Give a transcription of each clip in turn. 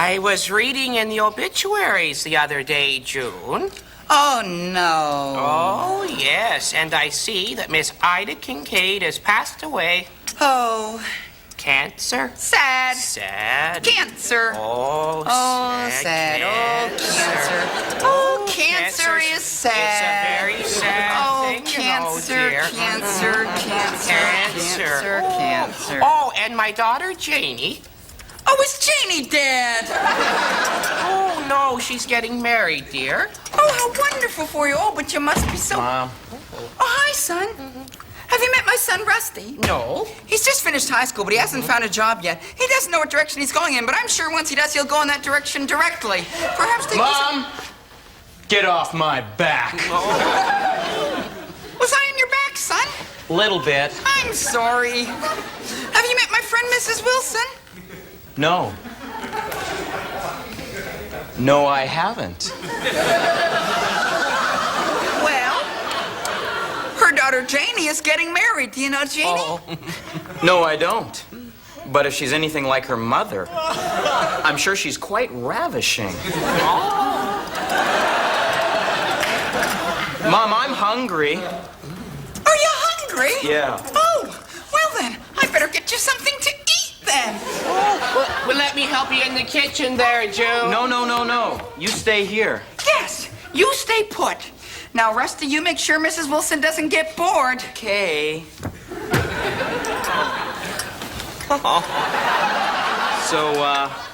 I was reading in the obituaries the other day, June. Oh, no. Oh, yes, and I see that Miss Ida Kincaid has passed away. Oh. Cancer? Sad. Sad. Cancer. Oh, sad. Cancer. Oh, cancer is sad. It's a very sad thing, cancer, dear. Cancer. Oh, and my daughter, Janie. Oh, is Janie dead? Oh, no, she's getting married, dear. Oh, how wonderful for you. Oh, but you must be so... Mom. Oh, hi, son. Have you met my son, Rusty? No. He's just finished high school, but he hasn't found a job yet. He doesn't know what direction he's going in, but I'm sure once he does, he'll go in that direction directly. Perhaps they... Mom! Get off my back. Was I on your back, son? Little bit. I'm sorry. Have you met my friend, Mrs. Wilson? No. No, I haven't. Well, her daughter Janie is getting married. Do you know Janie? Oh. No, I don't. But if she's anything like her mother, I'm sure she's quite ravishing. Mom, I'm hungry. Are you hungry? Yeah. Oh, well then, I better get you something to eat then. Well, let me help you in the kitchen there, June. No. You stay here. Yes, you stay put. Now, Rusty, you make sure Mrs. Wilson doesn't get bored. Okay. So,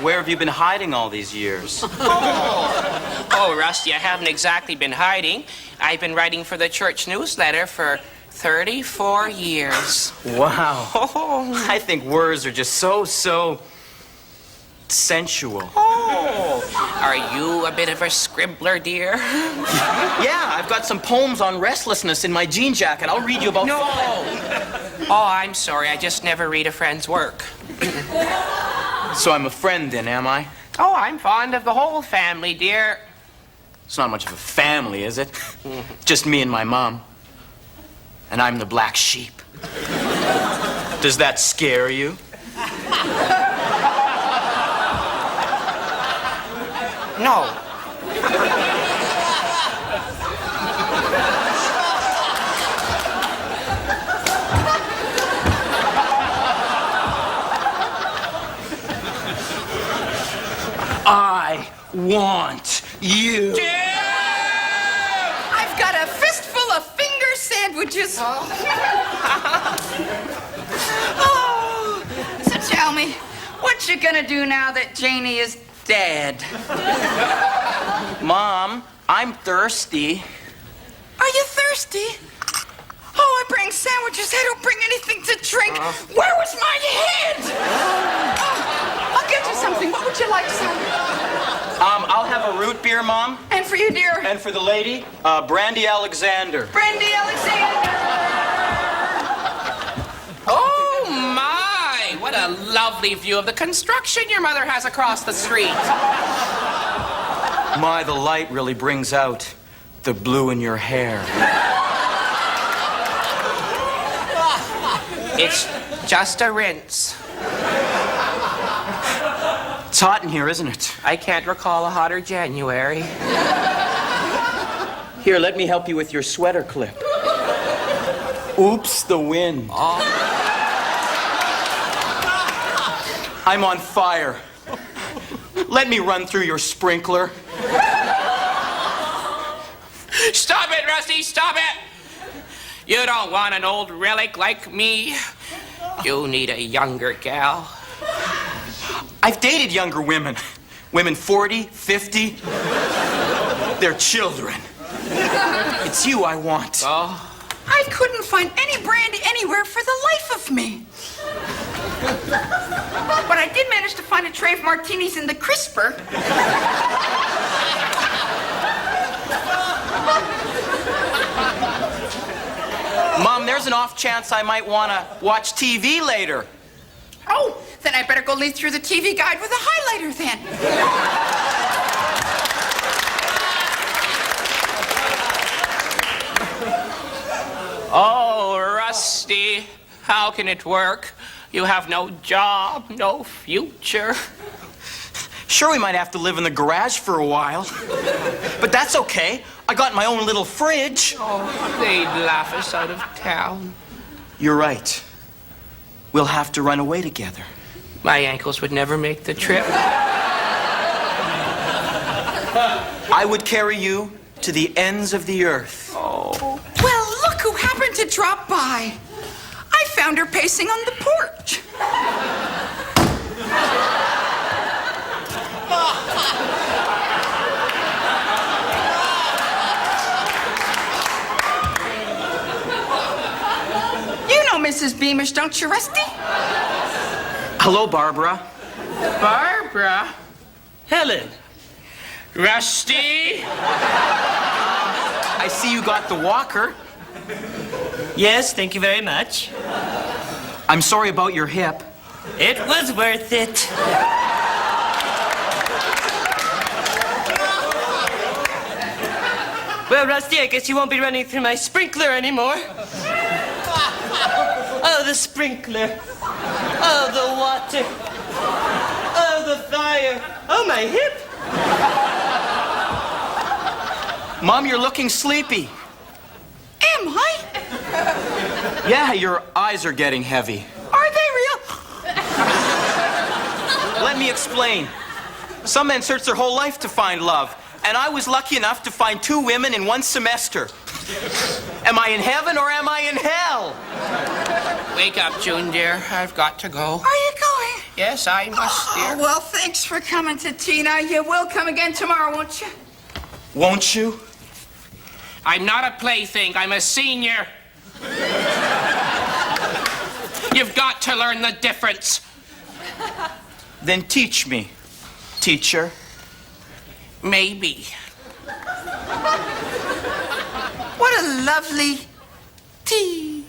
where have you been hiding all these years? Oh, Rusty, I haven't exactly been hiding. I've been writing for the church newsletter for 34 years. Wow. Oh. I think words are just so sensual. Oh. Are you a bit of a scribbler, dear? Yeah, I've got some poems on restlessness in my jean jacket. I'll read you about No. 5. Oh, I'm sorry. I just never read a friend's work. So I'm a friend then, am I? Oh, I'm fond of the whole family, dear. It's not much of a family, is it? Just me and my mom. And I'm the black sheep. Does that scare you? No. I want you. I've got a fistful of finger sandwiches. Oh, so tell me, what you gonna do now that Janie is dead? Mom, I'm thirsty. Are you thirsty? Oh, I bring sandwiches. I don't bring anything to drink. Where was my head? Oh, I'll get you something. What would you like, son? I'll have a root beer, Mom. And for you, dear? And for the lady, Brandy Alexander. Brandy Alexander. Oh, my. What a lovely view of the construction your mother has across the street. My, the light really brings out the blue in your hair. It's just a rinse. It's hot in here, isn't it? I can't recall a hotter January. Here, let me help you with your sweater clip. Oops, the wind. I'm on fire. Let me run through your sprinkler. Stop it, Rusty, stop it! You don't want an old relic like me. You need a younger gal. I've dated younger women. Women 40, 50. They're children. It's you I want. Oh. I couldn't find any brandy anywhere for the life of me. But I did manage to find a tray of martinis in the crisper. Mom, there's an off chance I might want to watch TV later. Oh, then I better go lead through the TV guide with a highlighter then. Oh, Rusty, how can it work? You have no job, no future. Sure, we might have to live in the garage for a while. But that's okay. I got my own little fridge. Oh, they'd laugh us out of town. You're right. We'll have to run away together. My ankles would never make the trip. I would carry you to the ends of the earth. Oh. Well, look who happened to drop by. I found her pacing on the porch. You know Mrs. Beamish, don't you, Rusty? Hello, Barbara. Barbara? Helen. Rusty? I see you got the walker. Yes, thank you very much. I'm sorry about your hip. It was worth it. Well, Rusty, I guess you won't be running through my sprinkler anymore. Oh, the sprinkler. Oh, the water. Oh, the fire. Oh, my hip. Mom, you're looking sleepy. Am I? Yeah, your eyes are getting heavy. Are they real? Let me explain. Some men search their whole life to find love, and I was lucky enough to find 2 women in 1 semester. Am I in heaven or am I in hell? Wake up, June, dear. I've got to go. Are you going? Yes, I must, Oh, dear. well, thanks for coming to Tina. You will come again tomorrow, won't you? Won't you? I'm not a plaything. I'm a senior. You've got to learn the difference. Then teach me, teacher. Maybe. What a lovely tea.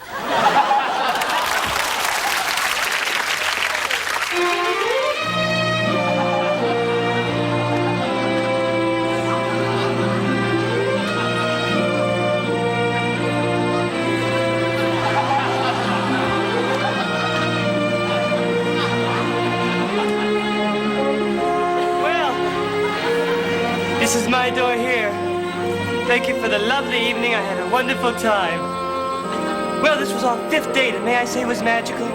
This is my door here. Thank you for the lovely evening. I had a wonderful time. Well, this was our 5th date, and may I say it was magical?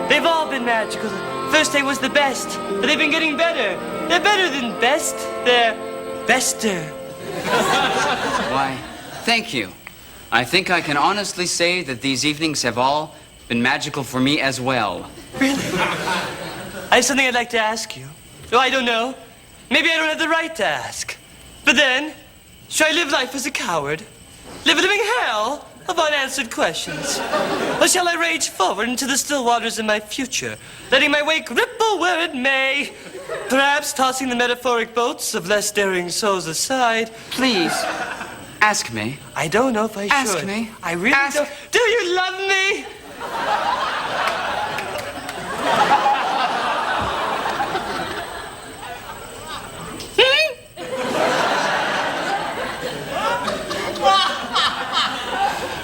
They've all been magical. First day was the best, but they've been getting better. They're better than best. They're bester. Why, thank you. I think I can honestly say that these evenings have all been magical for me as well. Really? I have something I'd like to ask you. Oh, I don't know. Maybe I don't have the right to ask. But then, should I live life as a coward? Live a living hell of unanswered questions? Or shall I rage forward into the still waters of my future, letting my wake ripple where it may? Perhaps tossing the metaphoric boats of less daring souls aside. Please, ask me. I don't know if I should. Ask me. I really Ask- don't. Do you love me?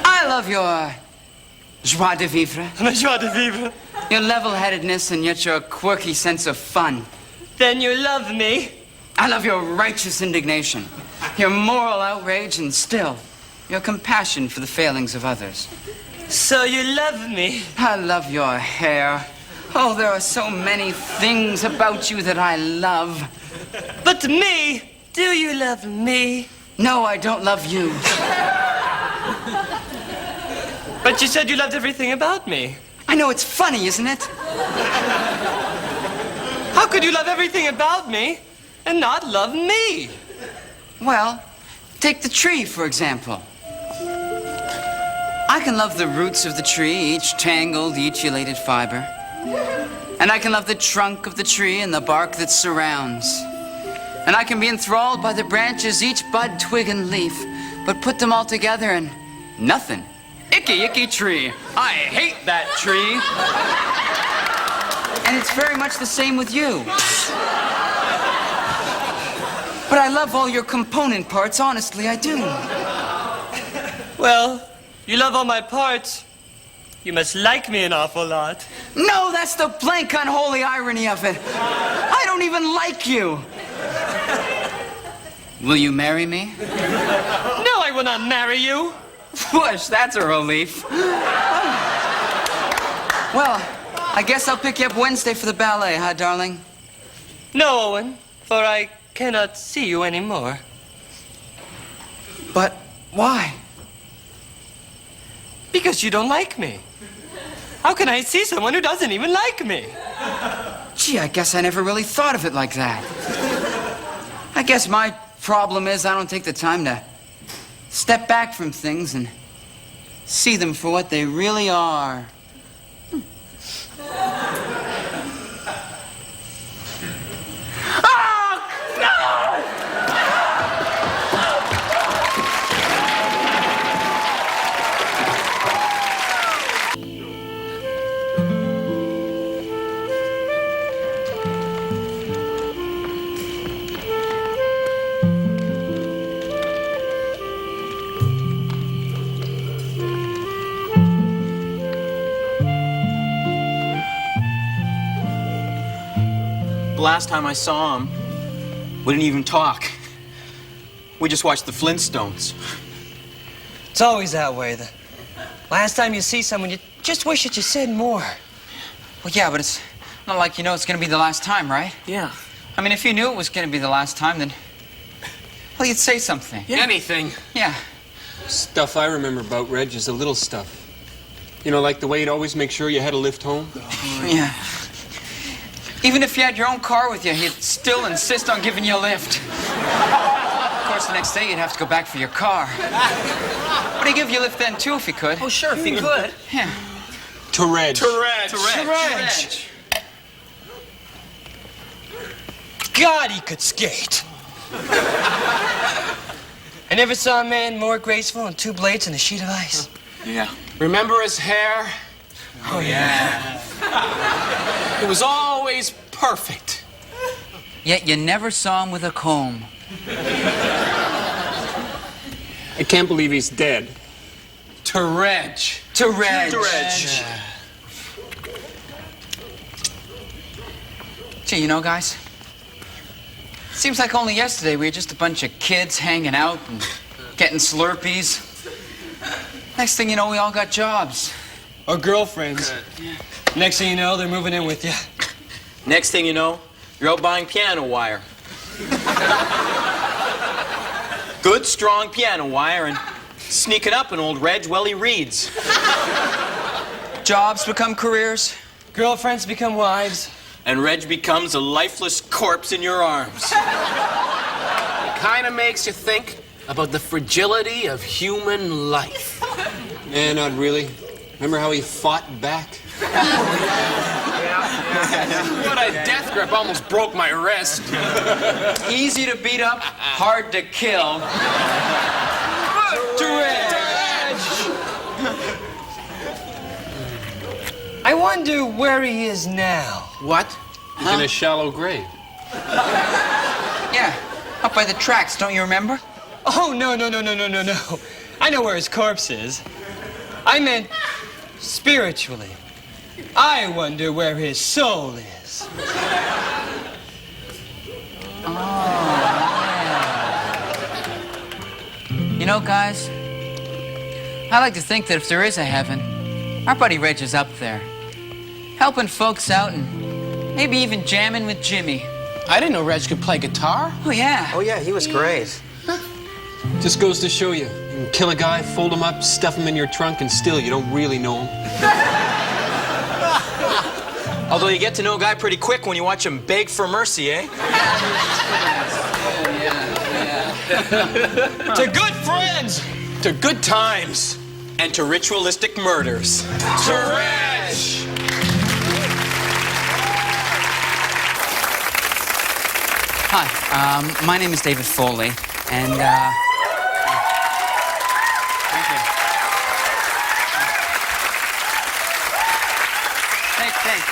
I love your joie de vivre, My joie de vivre. your level-headedness, and yet your quirky sense of fun. Then you love me. I love your righteous indignation, your moral outrage, and still, your compassion for the failings of others. So you love me. I love your hair. Oh, there are so many things about you that I love. But me, do you love me? No, I don't love you. But you said you loved everything about me. I know it's funny, isn't it? How could you love everything about me and not love me? Well, take the tree, for example. I can love the roots of the tree, each tangled, each elated fiber. And I can love the trunk of the tree and the bark that surrounds. And I can be enthralled by the branches, each bud, twig, and leaf, but put them all together and nothing. Icky, icky tree. I hate that tree. And it's very much the same with you. But I love all your component parts, honestly, I do. Well, you love all my parts. You must like me an awful lot. No, that's the blank unholy irony of it. I don't even like you. Will you marry me? No, I will not marry you. Push, that's a relief. Well, I guess I'll pick you up Wednesday for the ballet, huh, darling? No, Owen, for I cannot see you anymore. But why? Because you don't like me. How can I see someone who doesn't even like me? Gee, I guess I never really thought of it like that. I guess my problem is I don't take the time to step back from things and see them for what they really are. The last time I saw him, we didn't even talk. We just watched the Flintstones. It's always that way. The last time you see someone, you just wish that you said more. Well, yeah, but it's not like you know it's gonna be the last time, right? Yeah. I mean, if you knew it was gonna be the last time, then, well, you'd say something. Yeah. Anything. Yeah. Stuff I remember about Reg is the little stuff. You know, like the way he'd always make sure you had a lift home. Yeah. Even if you had your own car with you, he'd still insist on giving you a lift. Of course, the next day you'd have to go back for your car. But he'd give you a lift then, too, if he could. Oh, sure, if he could. Yeah. To Reg. God, he could skate. I never saw a man more graceful on two blades and a sheet of ice. Yeah. Remember his hair? Oh, yeah. It was always perfect. Yet you never saw him with a comb. I can't believe he's dead. To Reg. To Reg. Gee, you know, guys, seems like only yesterday we were just a bunch of kids hanging out and getting Slurpees. Next thing you know, we all got jobs. Or girlfriends. Next thing you know, they're moving in with you. Next thing you know, you're out buying piano wire. Good, strong piano wire and sneaking up on old Reg while he reads. Jobs become careers. Girlfriends become wives. And Reg becomes a lifeless corpse in your arms. It kind of makes you think about the fragility of human life. Yeah, not really. Remember how he fought back? What a death grip, almost broke my wrist. Easy to beat up, hard to kill. To Reg. I wonder where he is now. What? He's in a shallow grave. Yeah, up by the tracks, don't you remember? Oh, no. I know where his corpse is. I meant spiritually. I wonder where his soul is. You know, guys, I like to think that if there is a heaven, our buddy Reg is up there, helping folks out and maybe even jamming with Jimmy. I didn't know Reg could play guitar. Oh, yeah. Oh, yeah, he was great. Just goes to show you. You can kill a guy, fold him up, stuff him in your trunk, and still you don't really know him. Although you get to know a guy pretty quick when you watch him beg for mercy, eh? To good friends! To good times. And to ritualistic murders. To Reg! Hi, my name is David Foley, and,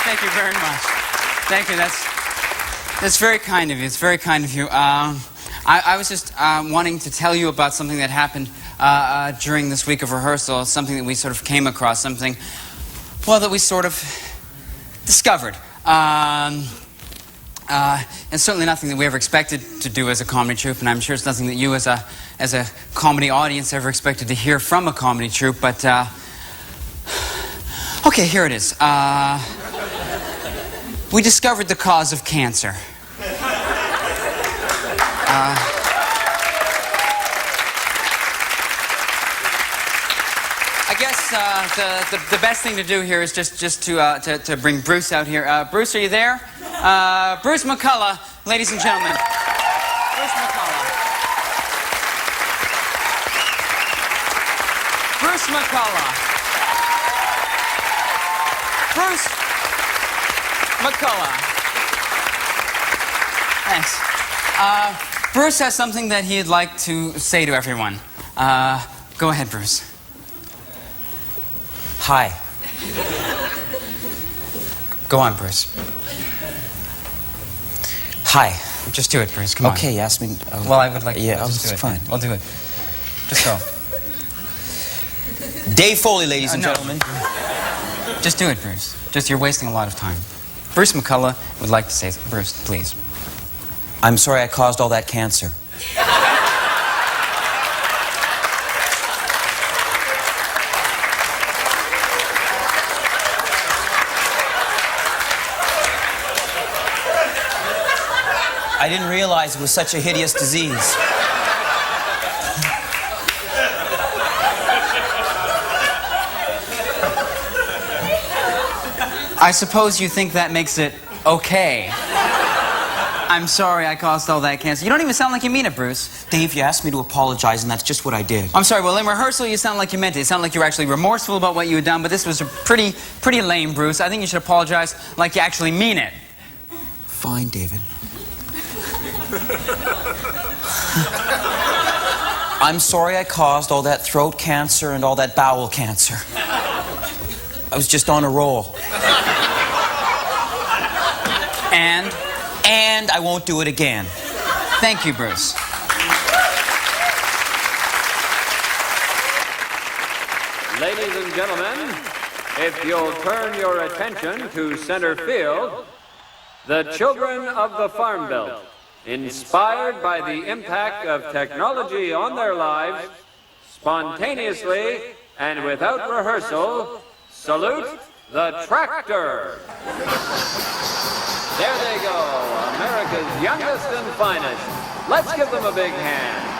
Thank you very much. Thank you. That's very kind of you. It's very kind of you. I was just wanting to tell you about something that happened during this week of rehearsal. Something that we sort of came across. Something well, that we sort of discovered. And certainly nothing that we ever expected to do as a comedy troupe, and I'm sure it's nothing that you as a comedy audience ever expected to hear from a comedy troupe, but okay, here it is. We discovered the cause of cancer. I guess the best thing to do here is just to bring Bruce out here. Bruce, are you there? Bruce McCullough, ladies and gentlemen. Bruce McCullough. Bruce McCullough. Bruce McCullough. Thanks. Bruce has something that he'd like to say to everyone. Go ahead, Bruce. Hi. Go on, Bruce. Hi. Just do it, Bruce. Come on. Okay, you asked me. Well, I would like to. Yeah, just do it's it. fine. We'll do it. Just go. Dave Foley, ladies and No. gentlemen. Just do it, Bruce. You're wasting a lot of time. Bruce McCullough would like to say, Bruce, please. I'm sorry I caused all that cancer. I didn't realize it was such a hideous disease. I suppose you think that makes it okay. I'm sorry I caused all that cancer. You don't even sound like you mean it, Bruce. Dave, you asked me to apologize, and that's just what I did. I'm sorry, well, in rehearsal you sound like you meant it. It sounded like you were actually remorseful about what you had done, but this was a pretty lame, Bruce. I think you should apologize like you actually mean it. Fine, David. I'm sorry I caused all that throat cancer and all that bowel cancer. I was just on a roll. And I won't do it again. Thank you, Bruce. Ladies and gentlemen, if you'll turn your attention to center field, the children of the Farm Belt, inspired by the impact of technology on their lives, spontaneously and without rehearsal, salute the tractor. There they go, America's youngest and finest. Let's give them a big hand.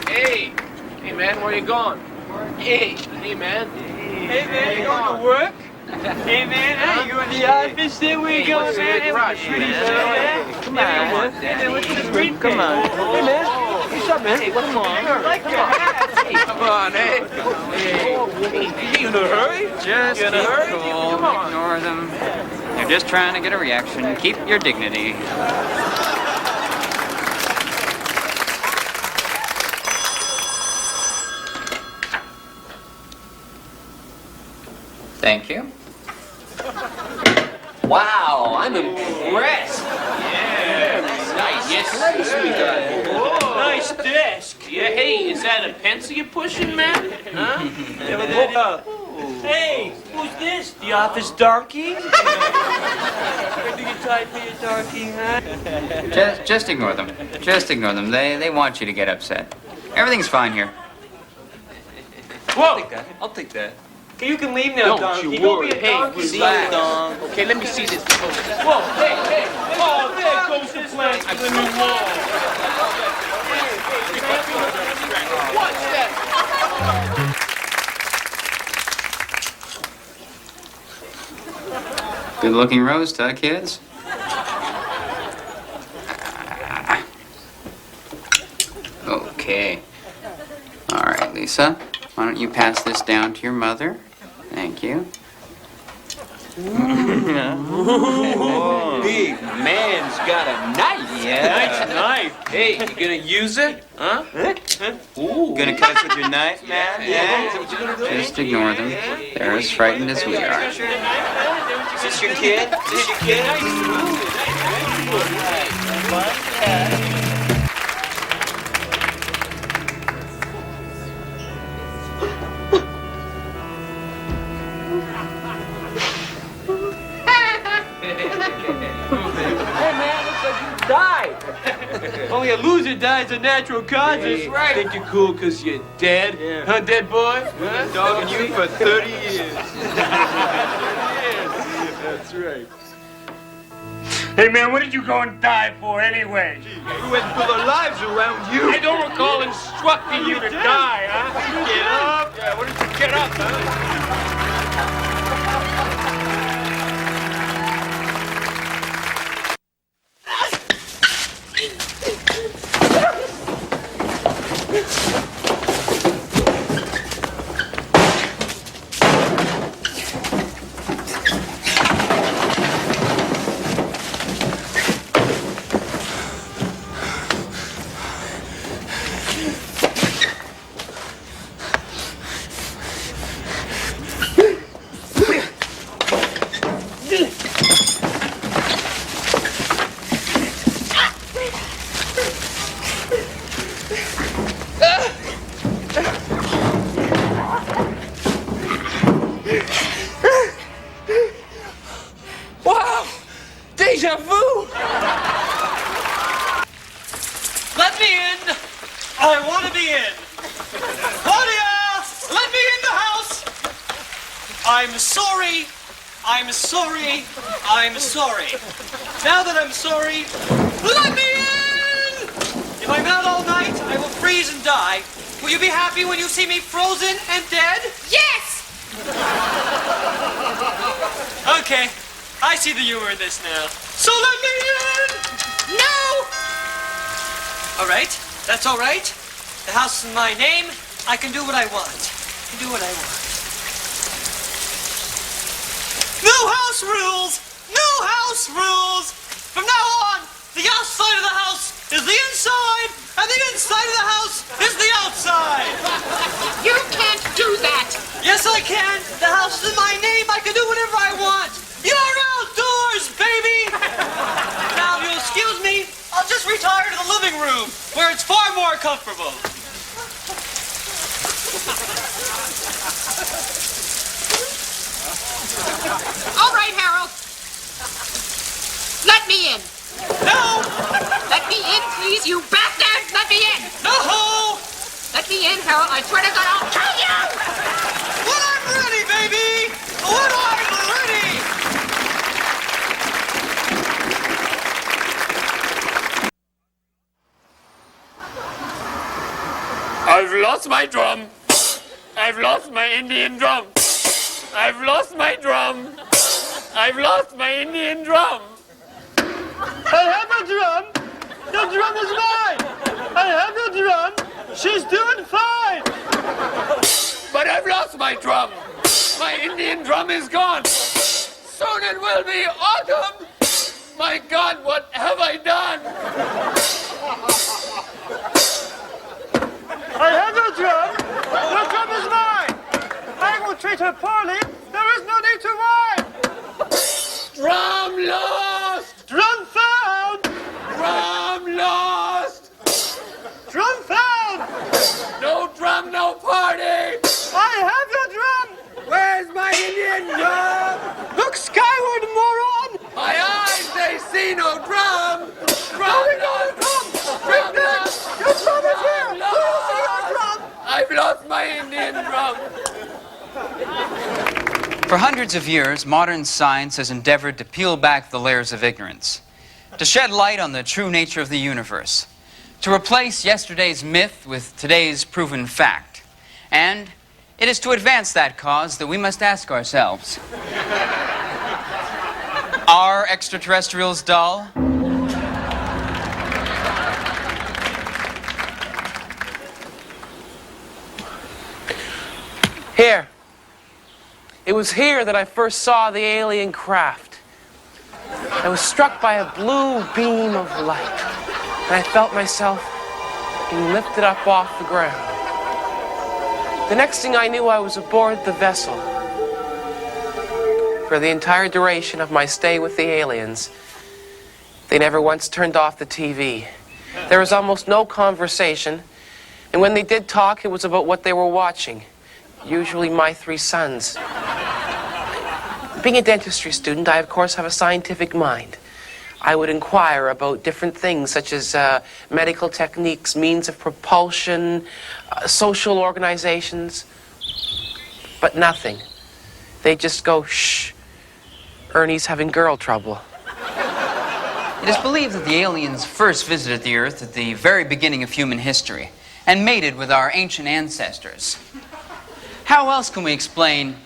Hey, man, where you going? Hey, man. Hey, man, you going to work? Hey, man, you going to the office? There we go, man. Hey, rush, pretty man? soon, man. Come on, man. Hey, man, what's the street? Come on. Hey, man. What's up, man? Come on. Like that. Come on, hey. You in a hurry? Just You in a keep hurry? cool. Come on. Ignore them. They're just trying to get a reaction. Keep your dignity. Thank you. Wow, I'm impressed. Yeah, nice. Yes, Nice desk. Yeah, hey, is that a pencil you're pushing, man? Huh? Hey, who's this? The office donkey? Where do you type here, donkey, huh? Just ignore them. Just ignore them. They want you to get upset. Everything's fine here. Whoa! I'll take that. Okay, you can leave now, Don't donkey. you Don't worry. be a Hey, donkey. relax. Dong. Okay, let me see this. Whoa, hey. Oh, there goes the plan for the new wall. Watch that. Good-looking roast, huh, kids? Okay. All right, Lisa. Why don't you pass this down to your mother? Thank you. Big man's got a knife. Nice knife. Hey, you gonna use it? Huh? Ooh. Gonna cut us with your knife, man? Just ignore them. They're as frightened as we are. Is this your kid? Is this your kid? Only a loser dies of natural causes. That's right. Think you're cool because you're dead? Yeah. Huh, dead boy? Huh? Dogging you for 30 years. That's right. Hey, man, what did you go and die for anyway? We went and put our lives around you. I don't recall instructing you to die, huh? Get up. Yeah, what did you get up, huh? Wow! Deja vu! Let me in. I want to be in. Claudia, let me in the house. I'm sorry. I'm sorry. I'm sorry. Now that I'm sorry, let me in. If I'm out all night, I will freeze and die. Will you be happy when you see me frozen and dead? Yes! Okay, I see the humor in this now. So let me in! No! All right, that's all right. The house is my name. I can do what I want. I can do what I want. New house rules! New house rules! From now on, the outside of the house is the inside, and the inside of the house is the outside. You can't do that! Yes, I can. The house is in my name. I can do whatever I want. You're outdoors, baby! Now, if you'll excuse me, I'll just retire to the living room, where it's far more comfortable. All right, Harold. Let me in. No! Let me in, please, you bastard! Let me in! No! Let me in, Harold. I swear to God, I'll kill you! When I'm ready, baby! When I'm ready! I've lost my drum. I've lost my Indian drum. I've lost my drum. I've lost my Indian drum. I have a drum. The drum is mine. I have a drum. She's doing fine. But I've lost my drum. My Indian drum is gone. Soon it will be autumn. My God, what have I done? I have a drum. The drum is mine. I will treat her poorly. There is no need to whine. Drum lost! Drum found. Drum lost! Drum found. No drum, no party! I have your drum. Where's my Indian drum? Look skyward, moron. My eyes, they see no drum! Drum lost! Drum lost! Your drum is here. Drum Do you see your lost! drum? I've lost my Indian drum! For hundreds of years, modern science has endeavored to peel back the layers of ignorance, to shed light on the true nature of the universe, to replace yesterday's myth with today's proven fact. And it is to advance that cause that we must ask ourselves, are extraterrestrials dull? Here. It was here that I first saw the alien craft. I was struck by a blue beam of light, and I felt myself being lifted up off the ground. The next thing I knew, I was aboard the vessel. For the entire duration of my stay with the aliens, they never once turned off the TV. There was almost no conversation, and when they did talk, it was about what they were watching. Usually my 3 sons. Being a dentistry student, I of course have a scientific mind. I would inquire about different things such as medical techniques, means of propulsion, social organizations, but nothing. They just go, shh, Ernie's having girl trouble. It is believed that the aliens first visited the Earth at the very beginning of human history and mated with our ancient ancestors. How else can we explain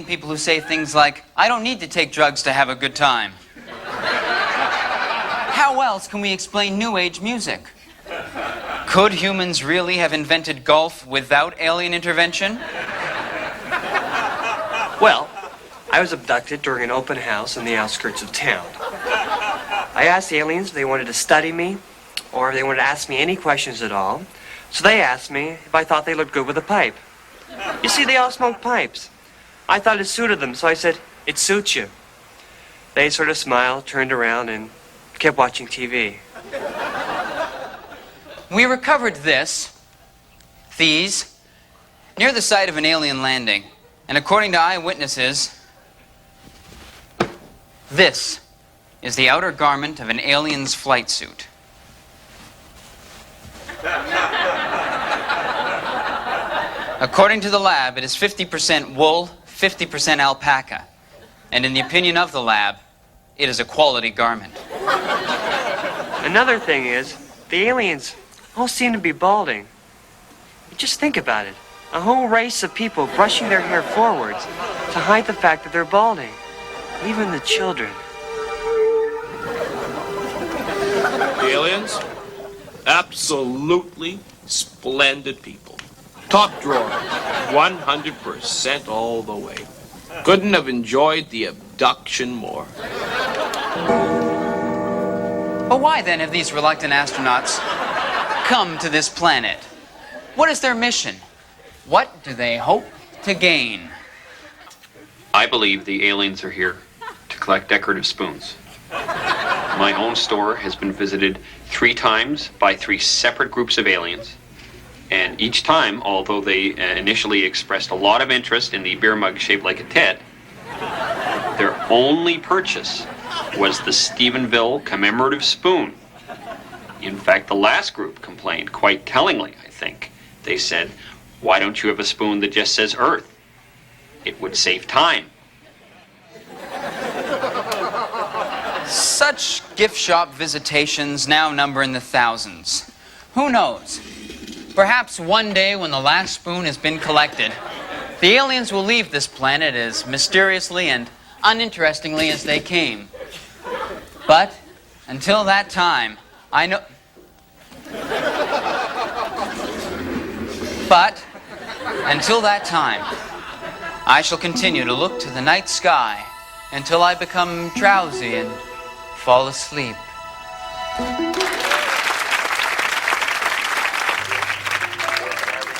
people who say things like, I don't need to take drugs to have a good time? How else can we explain New Age music? Could humans really have invented golf without alien intervention? Well, I was abducted during an open house in the outskirts of town. I asked the aliens if they wanted to study me or if they wanted to ask me any questions at all. So they asked me if I thought they looked good with a pipe. You see, they all smoke pipes. I thought it suited them, so I said, it suits you. They sort of smiled, turned around, and kept watching TV. We recovered these, near the site of an alien landing. And according to eyewitnesses, this is the outer garment of an alien's flight suit. According to the lab, it is 50% wool, 50% alpaca. And in the opinion of the lab, it is a quality garment. Another thing is, the aliens all seem to be balding. Just think about it. A whole race of people brushing their hair forwards to hide the fact that they're balding. Even the children. The aliens? Absolutely splendid people. Top drawer, 100% all the way. Couldn't have enjoyed the abduction more. But why then have these reluctant astronauts come to this planet? What is their mission? What do they hope to gain? I believe the aliens are here to collect decorative spoons. My own store has been visited 3 times by 3 separate groups of aliens. And each time, although they initially expressed a lot of interest in the beer mug shaped like a tit, their only purchase was the Stephenville commemorative spoon. In fact, the last group complained quite tellingly, I think. They said, why don't you have a spoon that just says Earth? It would save time. Such gift shop visitations now number in the thousands. Who knows? Perhaps one day when the last spoon has been collected, the aliens will leave this planet as mysteriously and uninterestingly as they came. But until that time, I shall continue to look to the night sky until I become drowsy and fall asleep.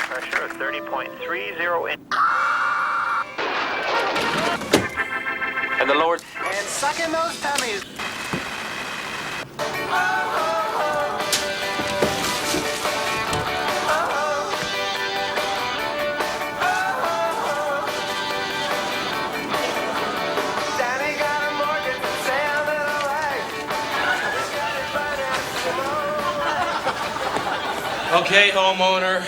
Pressure of 30.30 in. And the Lord... And sucking those tummies. Okay, homeowner.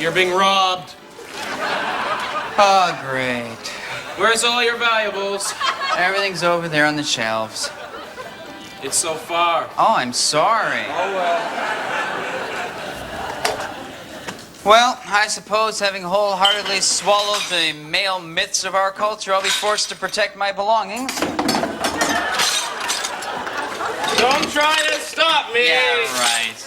You're being robbed. Oh, great. Where's all your valuables? Everything's over there on the shelves. It's so far. Oh, I'm sorry. Oh, well. Well, I suppose having wholeheartedly swallowed the male myths of our culture, I'll be forced to protect my belongings. Don't try to stop me. Yeah, right.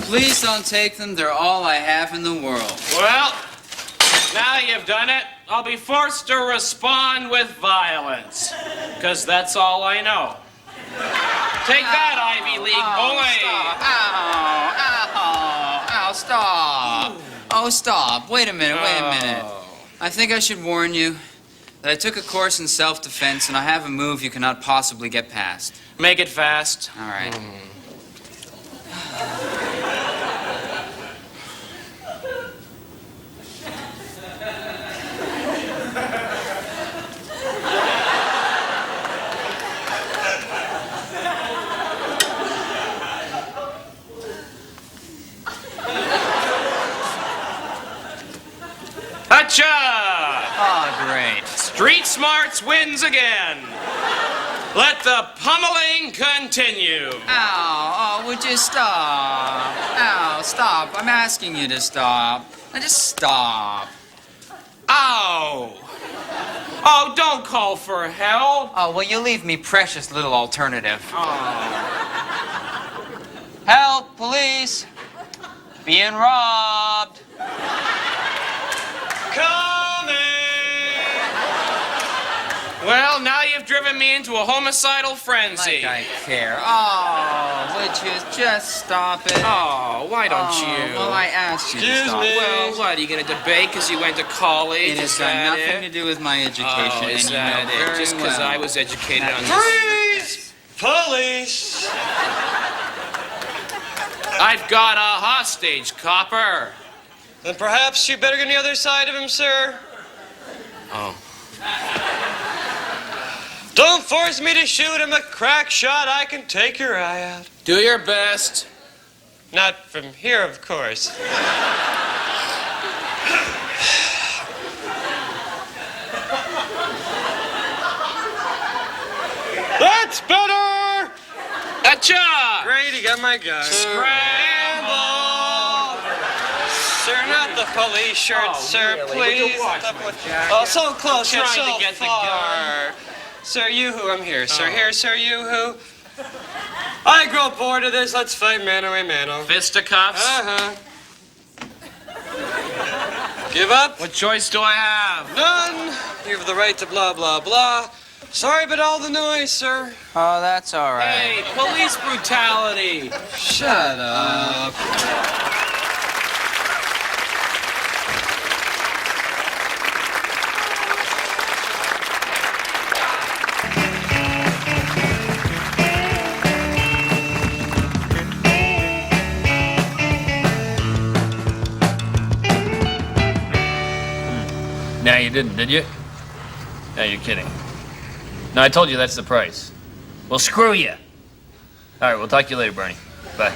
Please don't take them. They're all I have in the world. Well, now you've done it, I'll be forced to respond with violence. Because that's all I know. Take that, Ivy League boy. Stop. Oh, stop. Wait a minute. I think I should warn you that I took a course in self-defense and I have a move you cannot possibly get past. Make it fast. All right. Hatcha! Oh, great. Street Smarts wins again. Let the pummeling continue. Ow, would you stop? Ow, stop. I'm asking you to stop. Now just stop. Ow! Oh, don't call for help. Oh, well, you leave me precious little alternative. Oh. Help, police. Being robbed. Well, now you've driven me into a homicidal frenzy. Like I care. Oh, would you just stop it? Oh, why don't you? Well, I asked you to Excuse stop. me. Well, what, are you going to debate because you went to college? It has got that nothing to do with my education, Oh, is and that you know very Just because well. I was educated on Freeze! Police! I've got a hostage, copper. Then perhaps you better get on the other side of him, sir. Oh. Don't force me to shoot him a crack shot. I can take your eye out. Do your best. Not from here, of course. That's better! Atcha! Great, he got my gun. Scramble! Sir, not the police shirt, sir, really? Would you please. watch my jacket? Oh, so close, I'm yet trying so to get the far. gun. Sir, you-hoo, I'm here. Sir, Oh. here, sir, you-hoo. I grow bored of this. Let's fight mano-a-mano. Fisticuffs? Uh-huh. Give up? What choice do I have? None. You have the right to blah, blah, blah. Sorry about all the noise, sir. Oh, that's all right. Hey, police brutality. Shut up. No, you didn't, did you? No, you're kidding. No, I told you that's the price. Well, screw you. All right, we'll talk to you later, Bernie. Bye.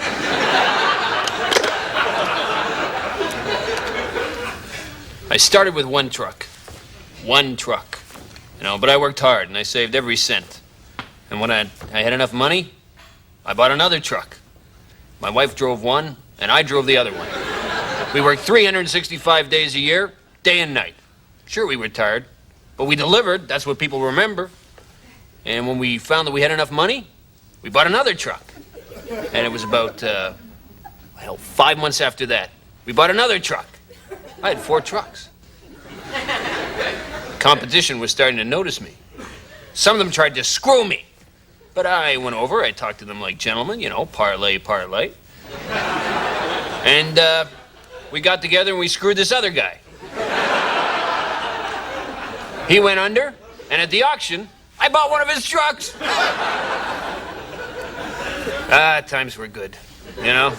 I started with one truck. One truck. You know, but I worked hard and I saved every cent. And when I had enough money, I bought another truck. My wife drove one and I drove the other one. We worked 365 days a year, day and night. Sure, we were tired, but we delivered. That's what people remember. And when we found that we had enough money, we bought another truck. And it was about, 5 months after that, we bought another truck. I had 4 trucks. Competition was starting to notice me. Some of them tried to screw me. But I went over, I talked to them like gentlemen, you know, parlay, parlay. And we got together and we screwed this other guy. He went under, and at the auction, I bought one of his trucks. Times were good, you know.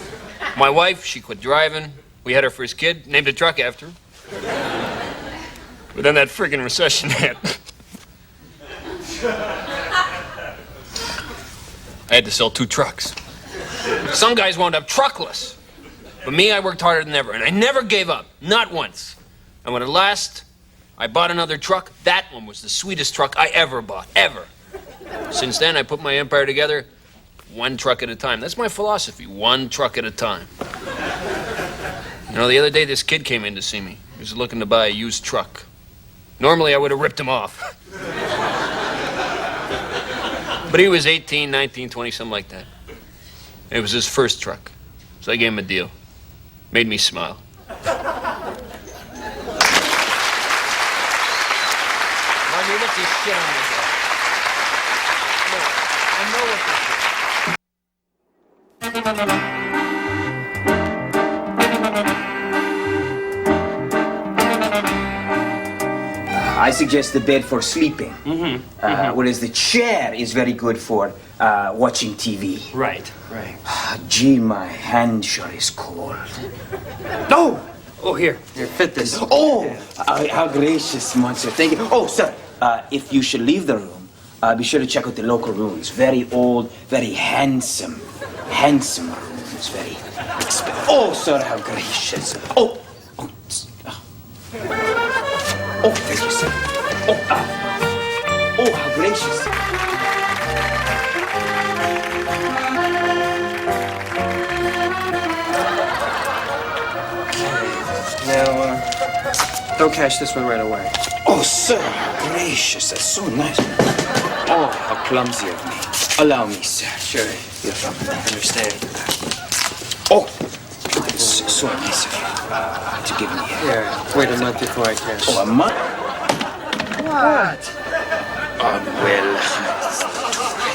My wife, she quit driving. We had our first kid, named a truck after her. But then that friggin' recession hit. I had to sell 2 trucks. Some guys wound up truckless. But me, I worked harder than ever, and I never gave up. Not once. And when at last I bought another truck, that one was the sweetest truck I ever bought. Ever. Since then, I put my empire together one truck at a time. That's my philosophy. One truck at a time. You know, the other day, this kid came in to see me. He was looking to buy a used truck. Normally, I would have ripped him off. But he was 18, 19, 20, something like that. It was his first truck. So I gave him a deal. Made me smile. Margie, what's this shit on my desk? No, I know what this is. I suggest the bed for sleeping. Whereas the chair is very good for watching TV. Right. Gee, my hand sure is cold. No! Oh, here, fit this. Oh, how gracious, Monsieur. Thank you. Oh, sir, if you should leave the room, be sure to check out the local rooms. Very old, very handsome rooms. Very expensive. Oh, sir, how gracious. Oh, thank you, sir. Oh, how gracious. Now, don't cash this one right away. Oh, sir, how gracious. That's so nice. Oh, how clumsy of me. Allow me, sir. Sure. Yes, I Understand. Oh, it's so nice of you to give me a... Yeah, wait a month before I cash. Oh, a month? What? Well...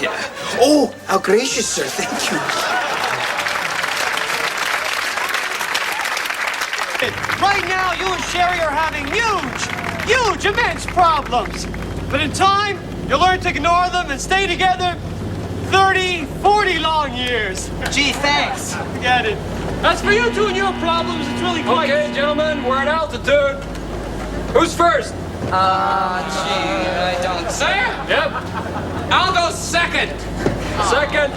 Yeah. Oh, how gracious, sir. Thank you. Right now, you and Sherry are having huge, immense problems. But in time, you'll learn to ignore them and stay together 30, 40 long years. Gee, thanks. Forget it. As for you two and your problems, it's really quite... Okay, gentlemen, we're at altitude. Who's first? Gee, I don't... Sir? Yep. I'll go second. Second.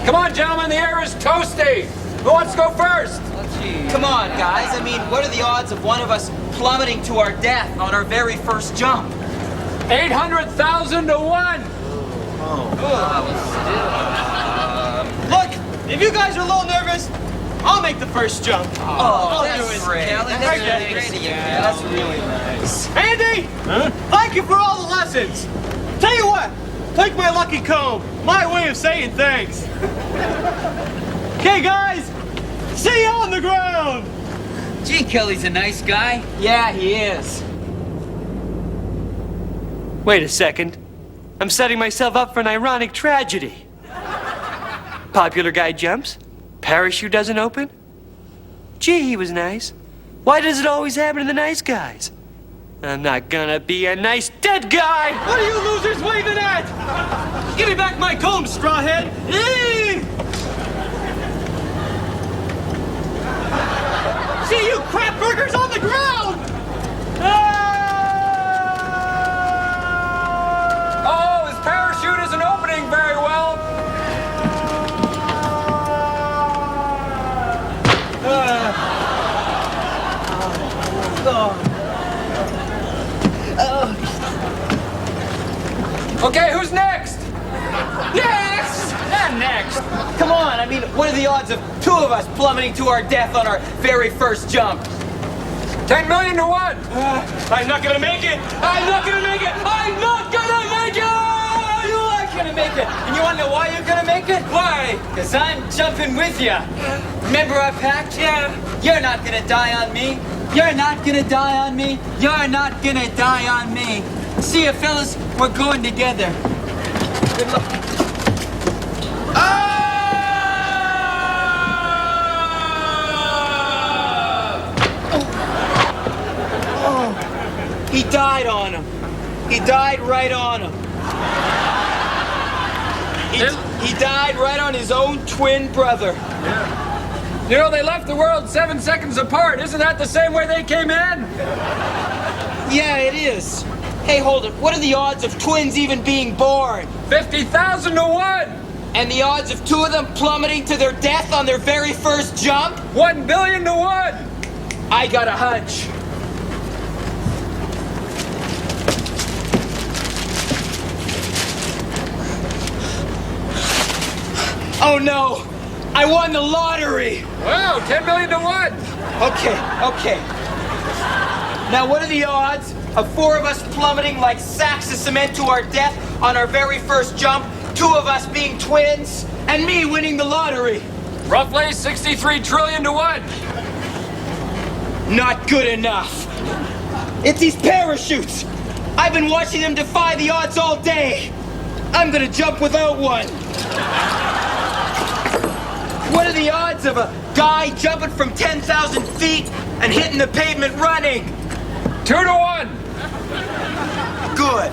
Come on, gentlemen, the air is toasty. Who wants to go first? Come on, guys. I mean, what are the odds of one of us plummeting to our death on our very first jump? 800,000 to 1. Look, if you guys are a little nervous, I'll make the first jump. That's great. Kelly. That's great of you. That's really nice. Andy, thank you for all the lessons. Tell you what, take my lucky comb. My way of saying thanks. Okay, guys, see you on the ground. Gee, Kelly's a nice guy. Yeah, he is. Wait a second. I'm setting myself up for an ironic tragedy. Popular guy jumps, parachute doesn't open. Gee, he was nice. Why does it always happen to the nice guys? I'm not gonna be a nice dead guy! What are you losers waving at? Give me back my comb, strawhead! See you crap burgers on the ground! Oh, his parachute isn't opening very well. Okay, who's next? Next! Not next. Come on, I mean, what are the odds of two of us plummeting to our death on our very first jump? 10 million to 1. I'm not gonna make it! I'm not gonna make it! I'm not gonna make it! You are gonna make it. And you wanna know why you're gonna make it? Why? Because I'm jumping with you. Remember our pact? Yeah. You're not gonna die on me. You're not gonna die on me. You're not gonna die on me. See you, fellas. We're going together. Good luck. He died on him. He died right on him. He died right on his own twin brother. You know, they left the world 7 seconds apart. Isn't that the same way they came in? Yeah, it is. Hey, hold it. What are the odds of twins even being born? 50,000 to 1. And the odds of two of them plummeting to their death on their very first jump? 1 billion to 1! I got a hunch. Oh no! I won the lottery! Wow, 10 million to 1! Okay. Now what are the odds of four of us plummeting like sacks of cement to our death on our very first jump, two of us being twins, and me winning the lottery? Roughly 63 trillion to 1! Not good enough. It's these parachutes. I've been watching them defy the odds all day. I'm gonna jump without one. What are the odds of a guy jumping from 10,000 feet and hitting the pavement running? 2 to 1! Good.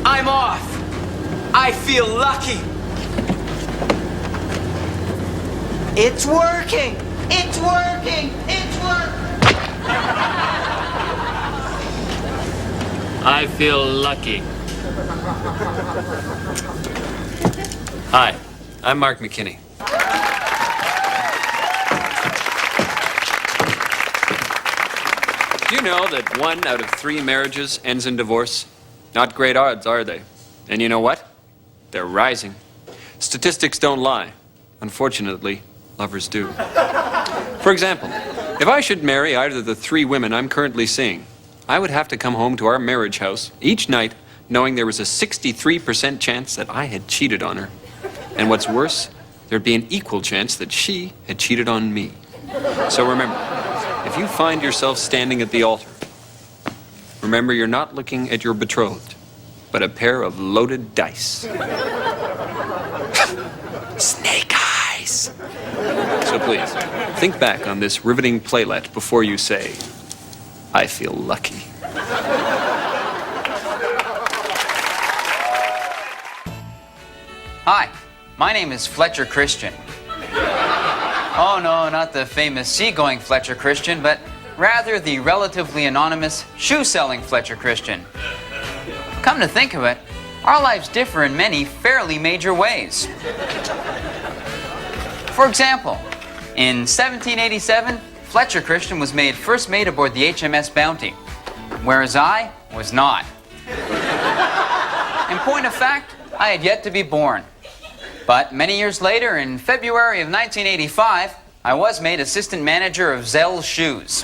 I'm off. I feel lucky. It's working. It's working. It's working. I feel lucky. Hi, I'm Mark McKinney. Do you know that 1 out of 3 marriages ends in divorce? Not great odds, are they? And you know what? They're rising. Statistics don't lie. Unfortunately, lovers do. For example, if I should marry either of the 3 women I'm currently seeing, I would have to come home to our marriage house each night knowing there was a 63% chance that I had cheated on her. And what's worse, there'd be an equal chance that she had cheated on me. So remember, if you find yourself standing at the altar, remember you're not looking at your betrothed, but a pair of loaded dice. Snake eyes. So please, think back on this riveting playlet before you say, I feel lucky. Hi, my name is Fletcher Christian. Oh no, not the famous seagoing Fletcher Christian, but rather the relatively anonymous shoe-selling Fletcher Christian. Come to think of it, our lives differ in many fairly major ways. For example, in 1787, Fletcher Christian was made first mate aboard the HMS Bounty, whereas I was not. In point of fact, I had yet to be born. But many years later, in February of 1985, I was made assistant manager of Zell's Shoes.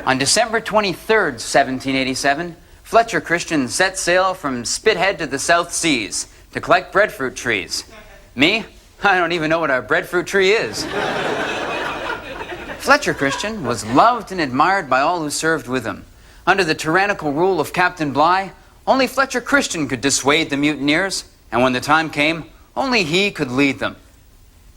On December 23rd, 1787, Fletcher Christian set sail from Spithead to the South Seas to collect breadfruit trees. Me? I don't even know what a breadfruit tree is. Fletcher Christian was loved and admired by all who served with him. Under the tyrannical rule of Captain Bligh, only Fletcher Christian could dissuade the mutineers, and when the time came, only he could lead them.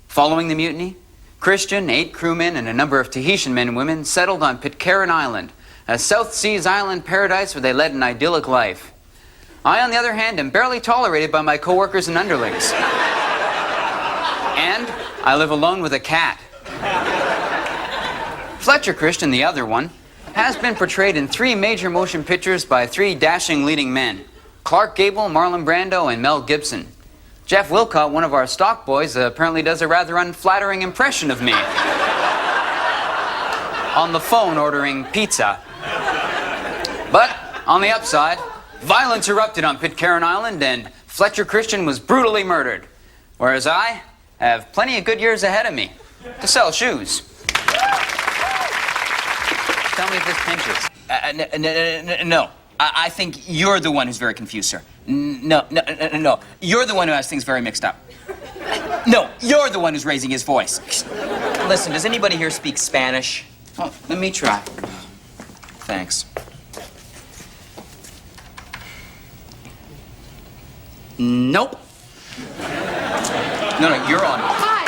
Following the mutiny, Christian, 8 crewmen, and a number of Tahitian men and women settled on Pitcairn Island, a South Seas island paradise where they led an idyllic life. I, on the other hand, am barely tolerated by my co-workers and underlings. And I live alone with a cat. Fletcher Christian, the other one, has been portrayed in 3 major motion pictures by 3 dashing leading men: Clark Gable, Marlon Brando, and Mel Gibson. Jeff Wilcott, one of our stock boys, apparently does a rather unflattering impression of me. On the phone ordering pizza. But, on the upside, violence erupted on Pitcairn Island and Fletcher Christian was brutally murdered. Whereas I have plenty of good years ahead of me to sell shoes. Tell me if this pinches. No. I think you're the one who's very confused, sir. No. You're the one who has things very mixed up. No, you're the one who's raising his voice. Listen, does anybody here speak Spanish? Oh, let me try. Thanks. Nope. No, you're on. Hi.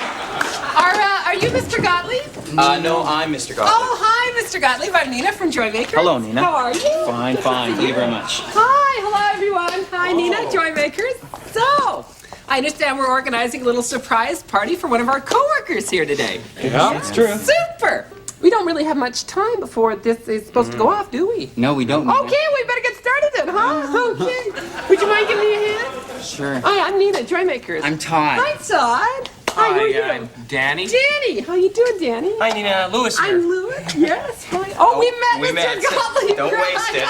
Are you Mr. Gottlieb? No, I'm Mr. Gottlieb. Oh, hi, Mr. Gottlieb. I'm Nina from Joy Makers. Hello, Nina. How are you? Fine. Thank you very much. Hi, hello, everyone. Hi, Nina, Joy Makers. So, I understand we're organizing a little surprise party for one of our coworkers here today. Yeah, that's true. Super. We don't really have much time before this is supposed to go off, do we? No, we don't. Okay, we better get started then, huh? Okay. Would you mind giving me a hand? Sure. Hi, I'm Nina, Joymakers. I'm Todd. Hi, Todd. Hi, how are you doing? Danny. Danny, how you doing, Danny? Hi, Nina. Louis here. I'm Louis. Yes. Hi. Oh, we met, we Mr. met. Gottlieb. Don't waste it.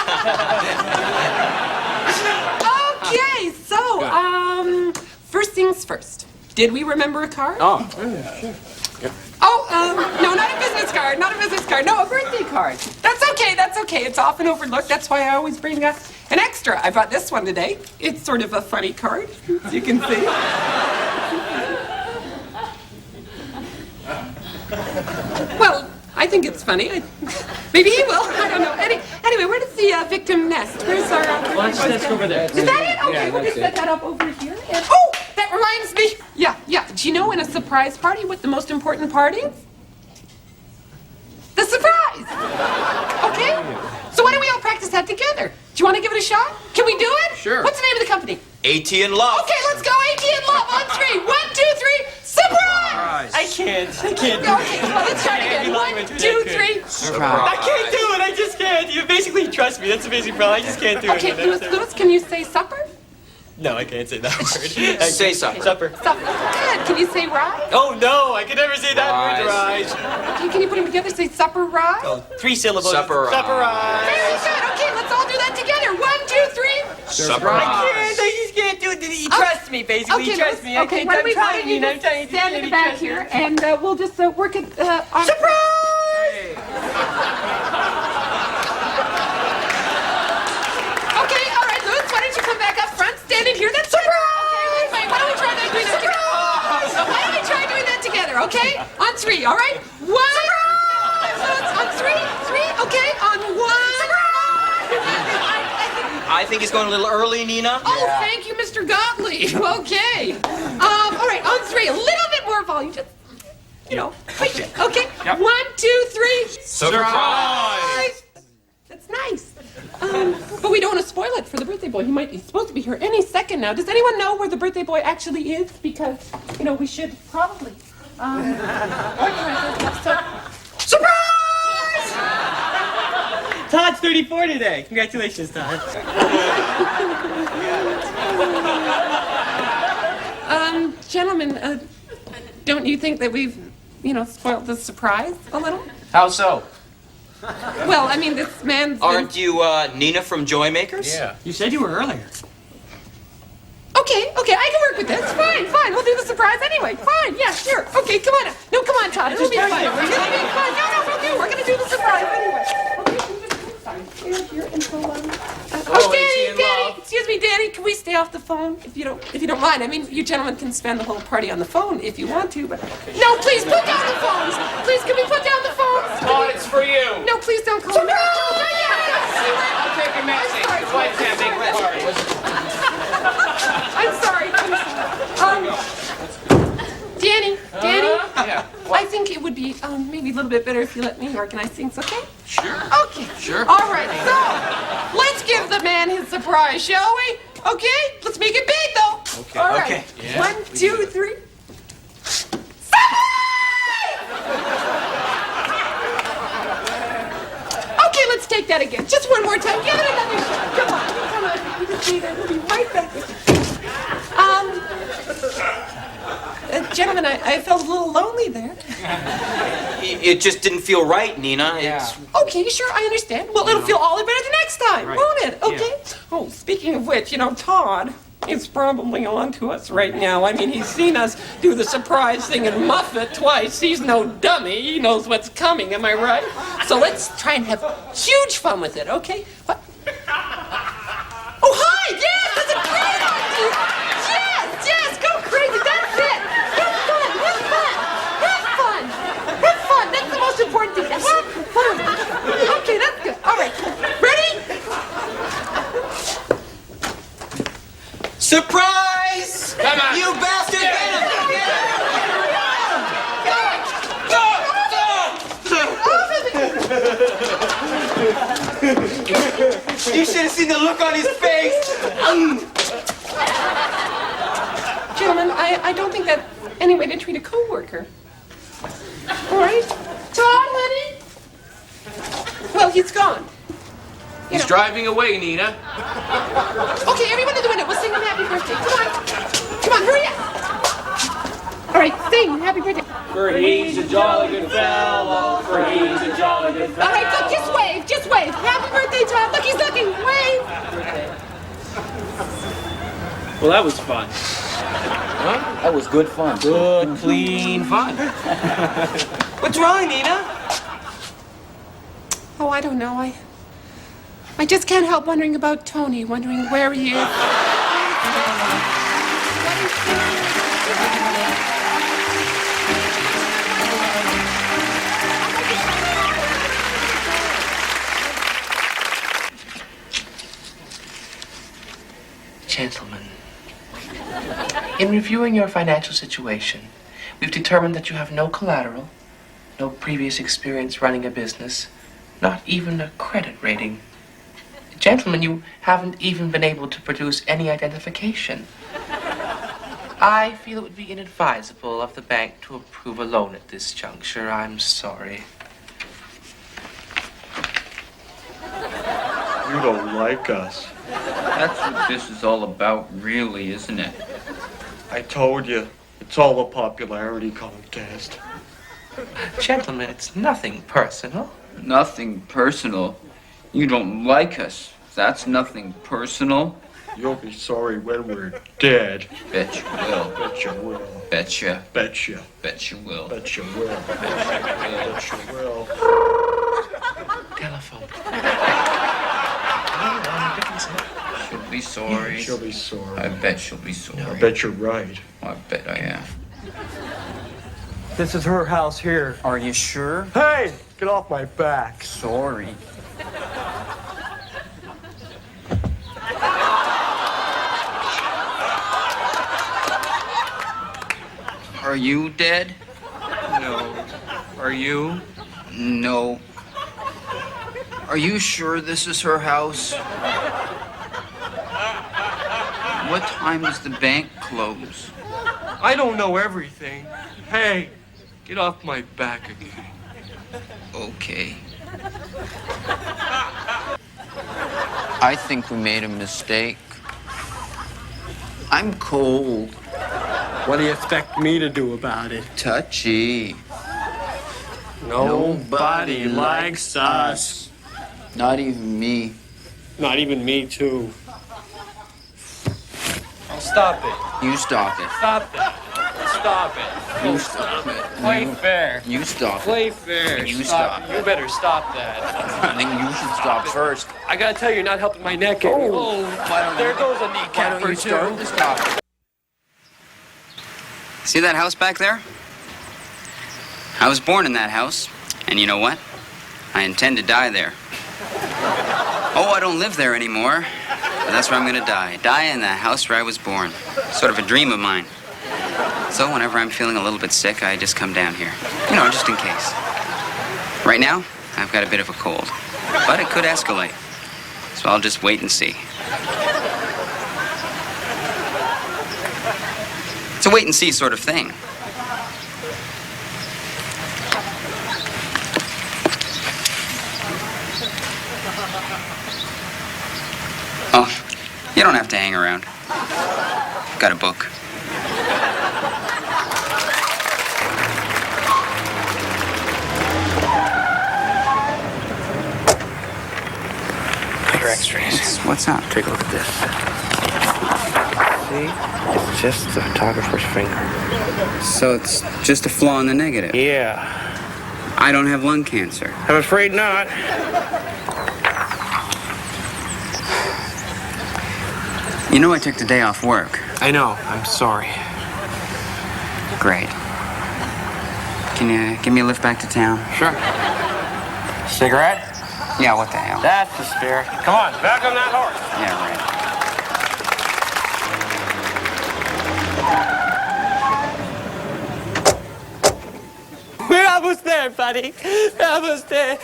Okay, so, first things first. Did we remember a card? Oh. Oh, no, not a business card, not a business card. No, a birthday card. That's okay, that's okay. It's often overlooked. That's why I always bring an extra. I brought this one today. It's sort of a funny card, as you can see. Well, I think it's funny. Maybe he will. I don't know. Anyway, where does the victim nest? Where's our... Let's desk over there. Is that it? Okay, we'll just set that up over here. And, oh, that reminds me. Yeah. Do you know in a surprise party what the most important part is? The surprise. Okay? So why don't we all practice that together? Do you want to give it a shot? Can we do it? Sure. What's the name of the company? AT and Love. Okay, let's go. AT and Love on 3. 1, 2, 3. Surprise! I can't do Okay, come on, let's try it again. 1, 2, 3. Surprise. I can't do it. I just can't. You basically trust me. That's the basic problem. I just can't do Okay, it. Louis, can you say supper? No, I can't say that word. Say supper. Supper. Supper. Good. Can you say rye? Oh, no. I can never say that word. Rise. Rise. Okay, can you put them together? Say supper rye? Oh, 3 syllables. Supper rise. Supper rise. Very good. Okay, let's all do that together. 1, 2, 3. Surprise. I just can't do it. He trusts me, basically. Okay, he trusts me. Okay, why don't we just stand in the back here and we'll just work it on... Surprise! Okay, all right, Louis, why don't you come back up front, stand in here. That's surprise! Okay, wait, why don't we try that doing that together? Why don't we try doing that together, okay? On 3, all right? 1. On 3, okay? On 1. I think it's going a little early, Nina. Oh, thank you, Mr. Gottlieb. Okay. All right, on 3, a little bit more volume. Just, okay. Yep. 1, 2, 3. Surprise! That's nice. But we don't want to spoil it for the birthday boy. He's supposed to be here any second now. Does anyone know where the birthday boy actually is? Because, we should probably organize it. So, surprise! Todd's 34 today. Congratulations, Todd. Gentlemen, don't you think that we've, spoiled the surprise a little? How so? Well, I mean, this man's... Aren't you Nina from Joymakers? Yeah. You said you were earlier. Okay, I can work with this. Fine. We'll do the surprise anyway. Fine, yeah, sure. Okay, come on. No, come on, Todd. It'll be fun. It'll be fun. No, we're gonna do the surprise anyway. Okay, here and so on. Danny, excuse me, Danny, can we stay off the phone if you don't mind? I mean, you gentlemen can spend the whole party on the phone if you want to, but no, please put down the phones. Please, can we put down the phones? Todd, it's for you. No, please don't call me. I'll take a message. His wife can't make the party. I'm sorry. Danny, Yeah. I think it would be maybe a little bit better if you let me organize things, okay? Sure. Okay. Sure. All right, so let's give the man his surprise, shall we? Okay, let's make it big, though. Okay. All right. Okay. Yeah. 1, 2, 3. Okay, let's take that again. Just one more time. Give it another shot. Come on. You just need it. We'll be right back with you. Gentlemen, I felt a little lonely there. It just didn't feel right, Nina. It's... Okay, sure, I understand. Well, it'll feel all the better the next time, won't it? Okay. Oh, speaking of which, Todd is probably on to us right now. I mean, he's seen us do the surprise thing and muff it twice. He's no dummy. He knows what's coming, am I right? So let's try and have huge fun with it, okay? What? Oh, hi! Yes, that's a great idea! Yes, go crazy, that's it! Have fun! That's the most important thing. Have fun! Okay, that's good. All right, ready? Surprise! Come on. You bastard! You should have seen the look on his face! Gentlemen, I don't think that's any way to treat a coworker. All right? Todd, honey? Well, he's gone. He's driving away, Nina. Okay, everyone to the window. We'll sing him happy birthday. Come on. Come on, hurry up. All right, sing happy birthday. For he's a jolly good fellow. For he's a jolly good fellow. All right, so just wave. Just wave. Happy birthday, Todd. Look, he's looking. Wave. Well, that was fun. That was good fun. Good, clean fun. What's wrong, Nina? Oh, I don't know. I just can't help wondering about Tony, wondering where he is. Gentlemen, in reviewing your financial situation, we've determined that you have no collateral, no previous experience running a business, not even a credit rating. Gentlemen, you haven't even been able to produce any identification. I feel it would be inadvisable of the bank to approve a loan at this juncture. I'm sorry. You don't like us. That's what this is all about, really, isn't it? I told you, it's all a popularity contest. Gentlemen, it's nothing personal. Nothing personal. You don't like us. That's nothing personal. You'll be sorry when we're dead. Bet you will. Bet you will. Betcha. Bet you. Bet you will. Bet you will. Bet you will. Telephone. She'll be sorry. She'll be sorry. I bet she'll be sorry. I bet you're right. I bet I am. This is her house here. Are you sure? Hey, get off my back. Sorry. Are you dead? No. Are you? No. Are you sure this is her house? What time does the bank close? I don't know everything. Hey, get off my back again. Okay. I think we made a mistake. I'm cold. What do you expect me to do about it? Touchy. Nobody likes us. Not even me. Not even me, too. Stop it. You stop it. Stop it. Stop it. You stop it. Play fair. You stop it. Play fair. You stop. You better stop that. I think you should stop first. I gotta tell you, you're not helping my neck any. Oh, there goes a kneecap Why don't or you two. start to stop it? See that house back there? I was born in that house, and you know what? I intend to die there. Oh, I don't live there anymore, but that's where I'm gonna die. Die in the house where I was born. Sort of a dream of mine. So whenever I'm feeling a little bit sick, I just come down here. You know, just in case. Right now, I've got a bit of a cold, but it could escalate. So I'll just wait and see. It's a wait and see sort of thing. Oh, you don't have to hang around. Got a book. Your X-rays. What's up? Take a look at this. See? It's just the photographer's finger. So it's just a flaw in the negative. Yeah. I don't have lung cancer. I'm afraid not. You know I took the day off work. I know. I'm sorry. Great. Can you give me a lift back to town? Sure. Cigarette? Yeah, what the hell? That's the spirit. Come on, back on that horse. Yeah, right. We're almost there, buddy. We're almost there.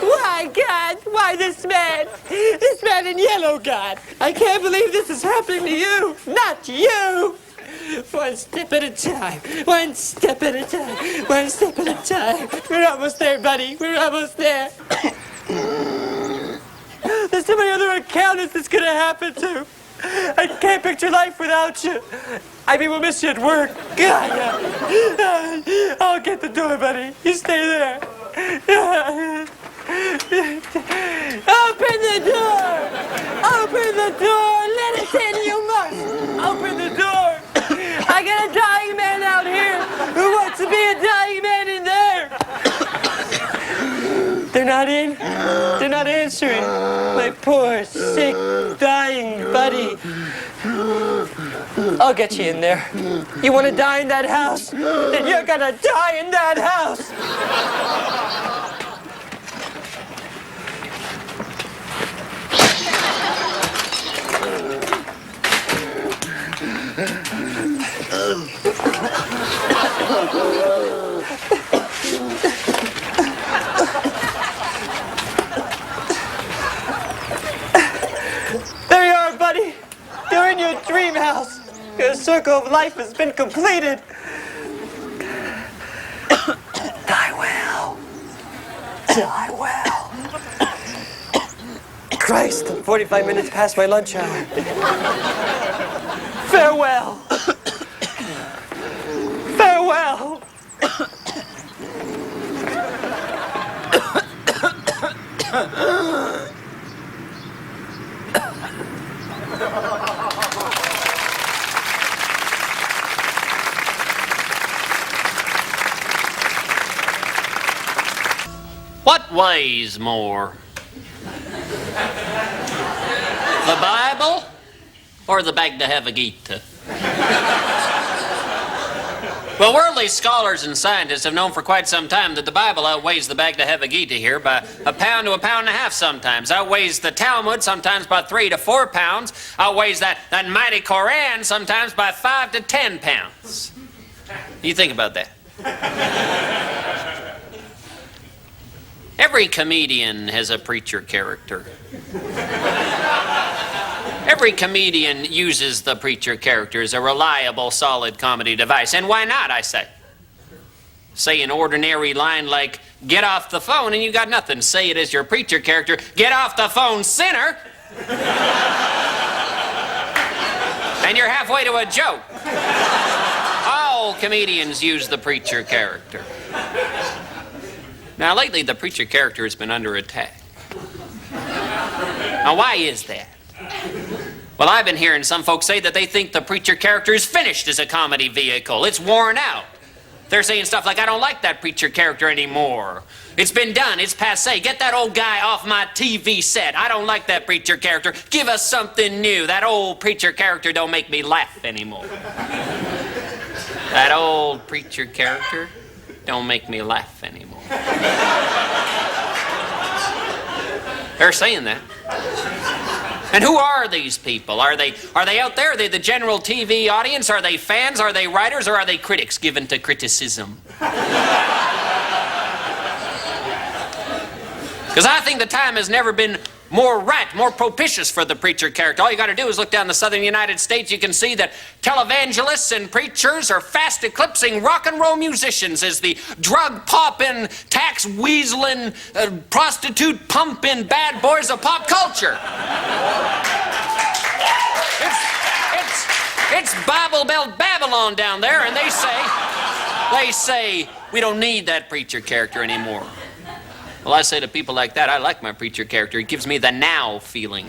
Why, God? Why this man? This man in yellow, God. I can't believe this is happening to you. Not you. One step at a time. One step at a time. One step at a time. We're almost there, buddy. We're almost there. count is this gonna happen to? I can't picture life without you. I mean, we'll miss you at work. God, yeah. I'll get the door, buddy. You stay there. Open the door! Open the door! Let us in, you must! Open the door! I got a dying man out here who wants to be a dying man in there! They're not in. They're not answering. My poor, sick, dying buddy. I'll get you in there. You want to die in that house? Then you're gonna die in that house! There you are, buddy. You're in your dream house. Your circle of life has been completed. Die well. Die well. Christ, I'm 45 minutes past my lunch hour. Farewell. Farewell. What weighs more? The Bible or the Bhagavad Gita? Well, worldly scholars and scientists have known for quite some time that the Bible outweighs the Bhagavad Gita here by a pound to a pound and a half sometimes. Outweighs the Talmud sometimes by 3 to 4 pounds. Outweighs that mighty Koran sometimes by 5 to 10 pounds. You think about that. Every comedian has a preacher character. Every comedian uses the preacher character as a reliable, solid comedy device. And why not, I say? Say an ordinary line like, get off the phone, and you got nothing. Say it as your preacher character, get off the phone, sinner! And you're halfway to a joke. All comedians use the preacher character. Now, lately, the preacher character has been under attack. Now, why is that? Well, I've been hearing some folks say that they think the preacher character is finished as a comedy vehicle. It's worn out. They're saying stuff like, I don't like that preacher character anymore. It's been done. It's passé. Get that old guy off my TV set. I don't like that preacher character. Give us something new. That old preacher character don't make me laugh anymore. That old preacher character don't make me laugh anymore. They're saying that. And who are these people? Are they out there? Are they the general TV audience? Are they fans? Are they writers? Or are they critics given to criticism? Because I think the time has never been more right, more propitious for the preacher character. All you got to do is look down the southern United States. You can see that televangelists and preachers are fast eclipsing rock and roll musicians as the drug-popping, tax-weaseling, prostitute-pumping bad boys of pop culture. It's Bible Belt Babylon down there, and they say, we don't need that preacher character anymore. Well, I say to people like that, I like my preacher character. It gives me the now feeling.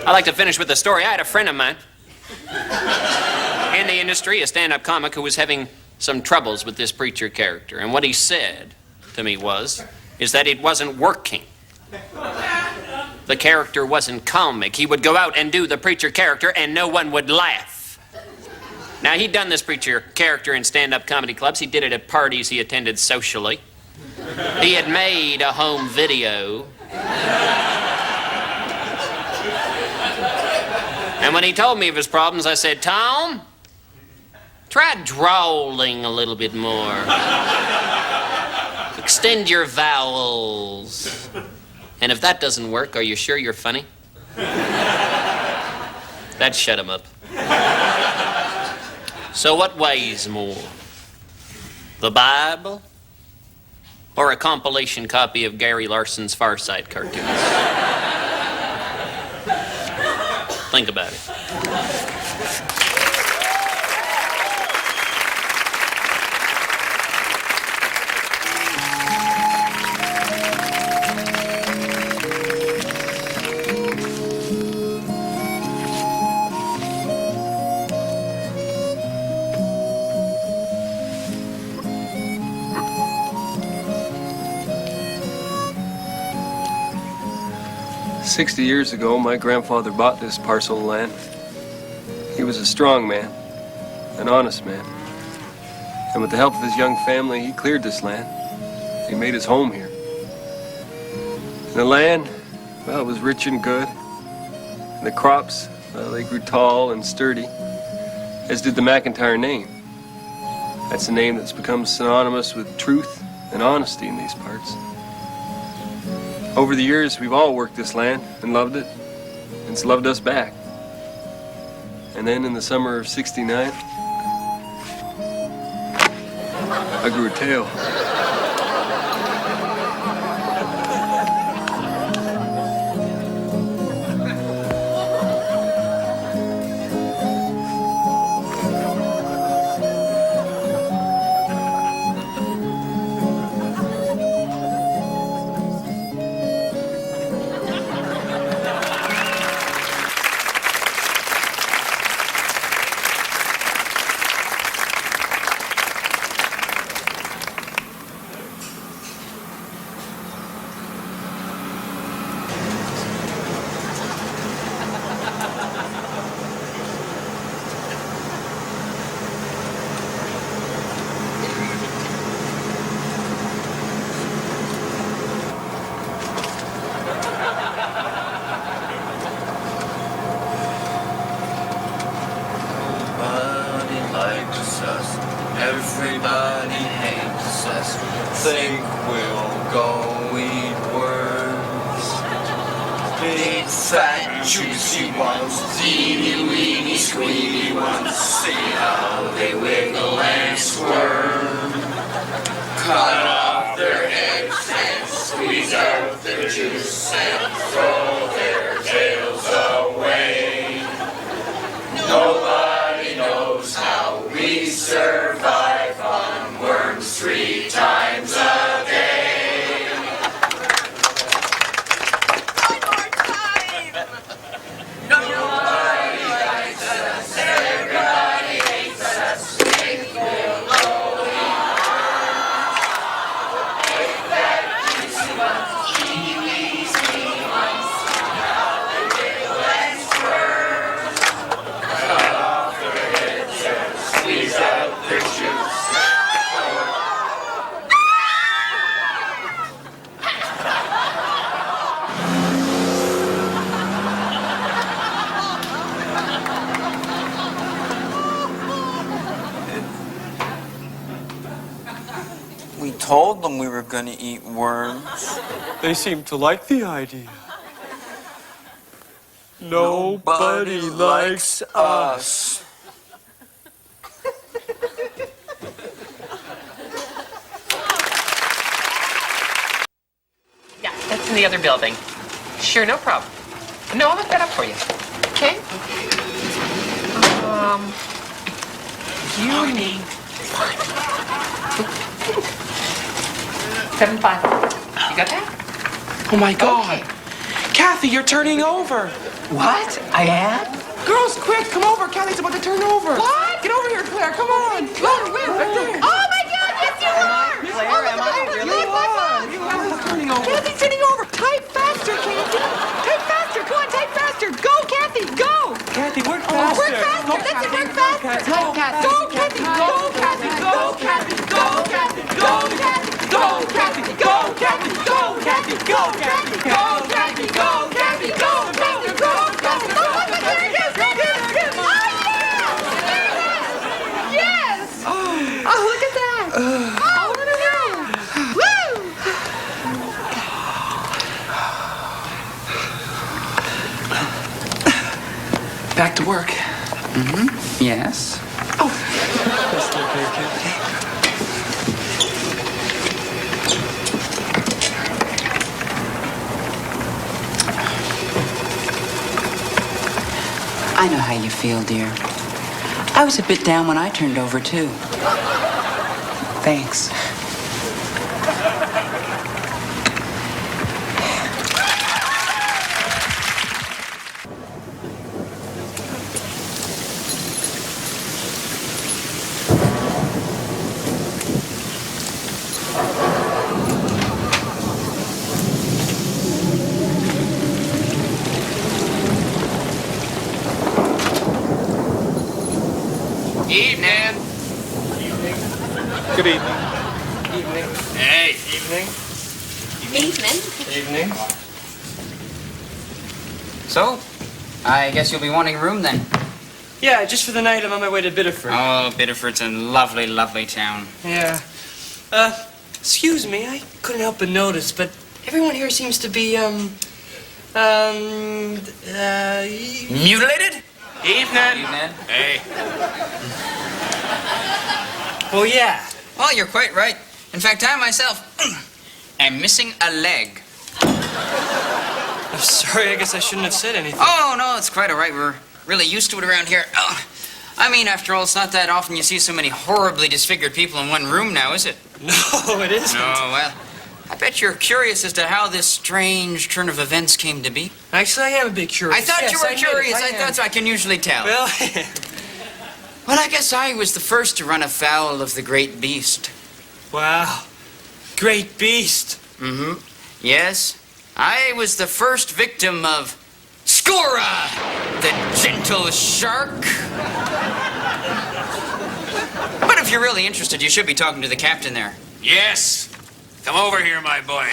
I like to finish with a story. I had a friend of mine in the industry, a stand-up comic, who was having some troubles with this preacher character. And what he said to me is that it wasn't working. The character wasn't comic. He would go out and do the preacher character and no one would laugh. Now, he'd done this preacher character in stand-up comedy clubs. He did it at parties he attended socially. He had made a home video. And when he told me of his problems, I said, Tom, try drawling a little bit more. Extend your vowels. And if that doesn't work, are you sure you're funny? That shut him up. So what weighs more? The Bible or a compilation copy of Gary Larson's Far Side cartoons. Think about it. 60 years ago, my grandfather bought this parcel of land. He was a strong man, an honest man. And with the help of his young family, he cleared this land. He made his home here. And the land, well, it was rich and good. And the crops, well, they grew tall and sturdy, as did the McIntyre name. That's a name that's become synonymous with truth and honesty in these parts. Over the years, we've all worked this land and loved it, and it's loved us back. And then in the summer of '69, I grew a tail. Everybody hates us. Think we'll go eat worms. Big, fat, juicy ones. Teeny, weeny, squeamy ones. See how they wiggle and squirm. Cut off their heads and squeeze out their juice and throw their tails away. Nobody knows how we survive on worms 3 times a day. One more time! Nobody likes us, everybody hates us. Think we'll go eat worms. Big fat juicy ones, teeny weeny skinny ones. How they wiggle and squirm. Cut off their heads and squeeze out their juice. We told them we were gonna eat worms. They seem to like the idea. Nobody likes us. Yeah, that's in the other building. Sure, no problem. No, I'll look that up for you. Okay? You need 7.5. You got that? Oh my God. Kathy, you're turning over. What? I am? Girls, quick, come over. Kathy's about to turn over. What? Get over here, Claire. Come on. Look, right there. Oh my God, yes you are! Claire, am I really? You look like us! Kathy's turning over. Kathy's turning over! Type faster, Kathy! Type faster! Come on, type faster! Go, Kathy, go! Kathy, work faster. Work faster! That's it, work faster! Go, Kathy! Go, Kathy! Go, Kathy! Go, Kathy! Go, Kathy! Go, Kathy! Go, Kathy! Go, Kathy! Go, Kathy! Go, Kathy! Go, Kathy! Go, Kathy! Go, Kathy! Go, Kathy! Oh, look, there it is! Right there! Oh, yeah! Yes! Oh, look at that! Oh, look at that! Woo! Back to work. Mm-hmm. Yes. I know how you feel, dear. I was a bit down when I turned over, too. Thanks. Evening. Good evening. Hey. Evening. Evening. Evening. So, I guess you'll be wanting a room then. Yeah, just for the night. I'm on my way to Biddeford. Oh, Biddeford's a lovely, lovely town. Yeah. Excuse me, I couldn't help but notice, but everyone here seems to be, Mutilated? Evening. Evening. Hey. Well, yeah. Well, you're quite right. In fact, I myself am missing a leg. I'm sorry, I guess I shouldn't have said anything. Oh, no, it's quite all right. We're really used to it around here. Oh, I mean, after all, it's not that often you see so many horribly disfigured people in one room now, is it? No, it isn't. No, well, I bet you're curious as to how this strange turn of events came to be. Actually, I am a bit curious. I thought Yes, you were I admit it, curious. I am. That's what I can usually tell. Well, well, I guess I was the first to run afoul of the great beast. wow. Great beast. Mm-hmm. Yes, I was the first victim of Skora, the gentle shark. But if you're really interested, you should be talking to the captain there. Yes. Come over here, my boy.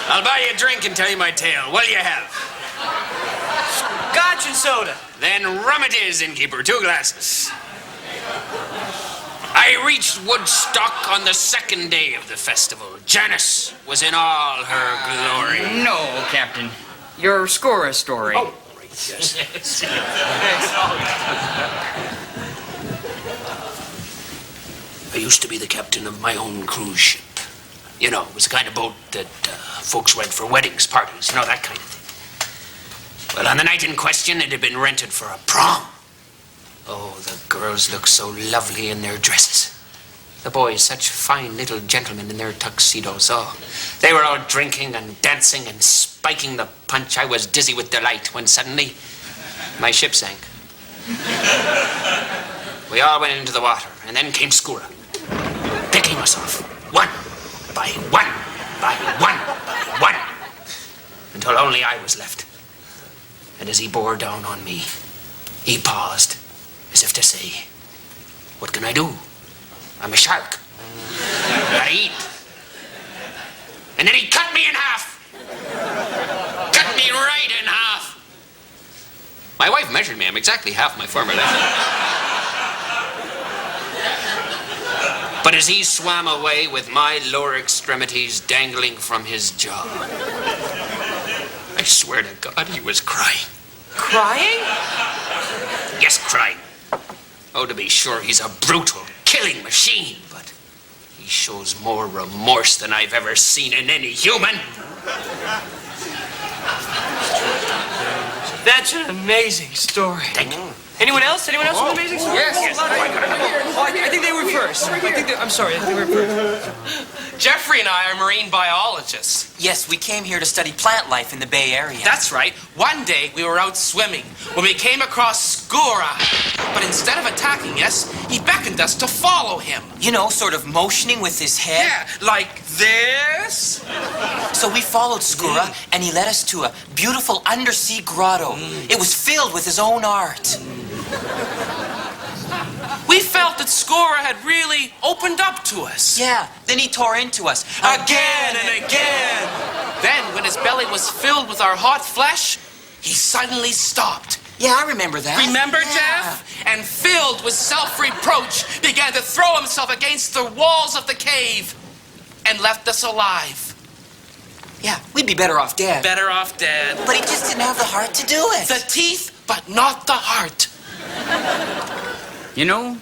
I'll buy you a drink and tell you my tale. What'll you have? Scotch and soda. Then rum it is, innkeeper. 2 glasses. I reached Woodstock on the 2nd day of the festival. Janice was in all her glory. No, Captain. Your Skora story. Oh, right, yes. I used to be the captain of my own cruise ship. You know, it was the kind of boat that folks rent for weddings, parties, you know, that kind of thing. Well, on the night in question, it had been rented for a prom. Oh, the girls looked so lovely in their dresses. The boys, such fine little gentlemen in their tuxedos. Oh, they were all drinking and dancing and spiking the punch. I was dizzy with delight when suddenly my ship sank. We all went into the water, and then came Skora, picking us off, one by one, by one, by one, until only I was left. And as he bore down on me, he paused, as if to say, "What can I do? I'm a shark. Gotta eat." And then he cut me in half. Cut me right in half. My wife measured me. I'm exactly half my former length. But as he swam away with my lower extremities dangling from his jaw, I swear to God he was crying. Crying? Yes, crying. Oh, to be sure, he's a brutal, killing machine, but he shows more remorse than I've ever seen in any human. That's an amazing story. Thank you. Anyone else? Anyone else with an amazing story? Yes. I think they were first. I'm sorry, I think they were first. Jeffrey and I are marine biologists. Yes, we came here to study plant life in the Bay Area. That's right. One day we were out swimming when we came across Skora. But instead of attacking us, he beckoned us to follow him. You know, sort of motioning with his head. Yeah, like this. So we followed Skora, and he led us to a beautiful undersea grotto. It was filled with his own art. We felt that Skora had really opened up to us. Yeah, then he tore into us again and again. Then, when his belly was filled with our hot flesh, he suddenly stopped. Yeah, I remember that. Remember, Jeff? And filled with self-reproach, began to throw himself against the walls of the cave and left us alive. Yeah, we'd be better off dead. Better off dead. But he just didn't have the heart to do it. The teeth, but not the heart. You know,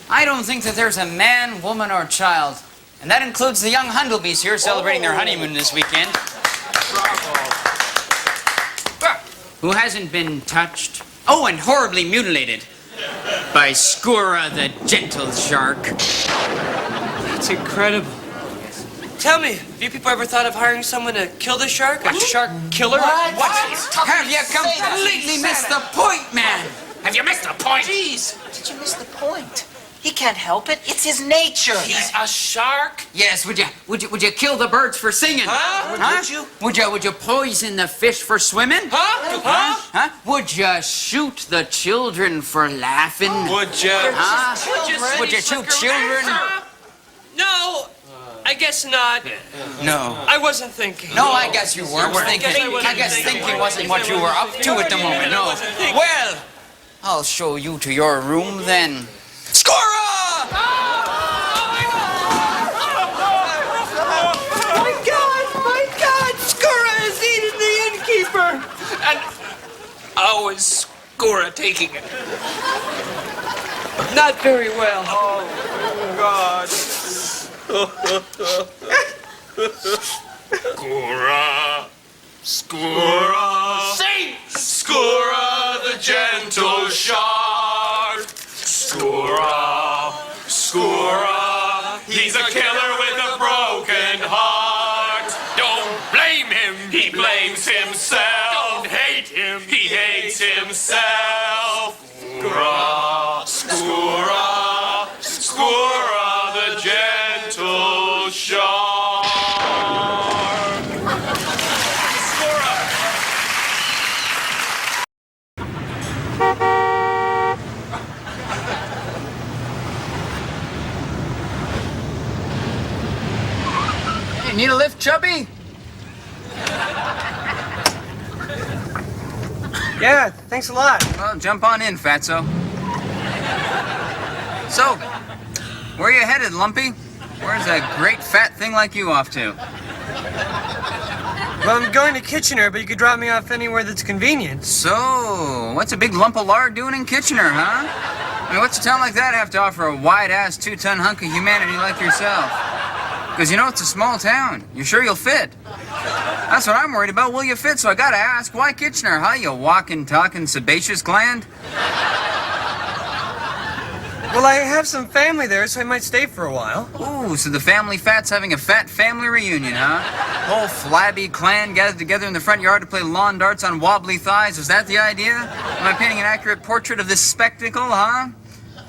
I don't think that there's a man, woman, or child, and that includes the young Hundlebees here celebrating their honeymoon this weekend. Bravo. who hasn't been touched, oh, and horribly mutilated by Skura the gentle shark. That's incredible. Tell me, have you people ever thought of hiring someone to kill the shark? A shark killer? What? Have you completely missed the point, man? Have you missed the point? Jeez, did you miss the point? He can't help it. It's his nature. He's a shark? Yes, would you kill the birds for singing? Huh? Would you poison the fish for swimming? Huh? Would you shoot the children for laughing? Would you? Would you shoot children? No, I guess not. No. I wasn't thinking. No, I guess you weren't thinking. I guess thinking wasn't what you were up to at the moment. No. Well, I'll show you to your room then. Skura! My God! Skura has eaten the innkeeper! And how is Skura taking it? Not very well. God. Skura. Sing! Skura the gentle shark. Skura. He's a killer with a broken heart. Don't blame him. He blames himself. Don't hate him. He hates himself. Skura the gentle shark. Hey, need a lift, Chubby? Yeah, thanks a lot. Well, jump on in, Fatso. So, where you headed, Lumpy? Where's a great fat thing like you off to? Well, I'm going to Kitchener, but you could drop me off anywhere that's convenient. So, what's a big lump of lard doing in Kitchener, huh? I mean, what's a town like that have to offer a wide-ass 2-ton hunk of humanity like yourself? Because, you know, it's a small town. You sure you'll fit? That's what I'm worried about. Will you fit? So I gotta ask, why Kitchener, huh? You walking, talking, sebaceous gland? Well, I have some family there, so I might stay for a while. Ooh, so the family fat's having a fat family reunion, huh? Whole flabby clan gathered together in the front yard to play lawn darts on wobbly thighs. Was that the idea? Am I painting an accurate portrait of this spectacle, huh?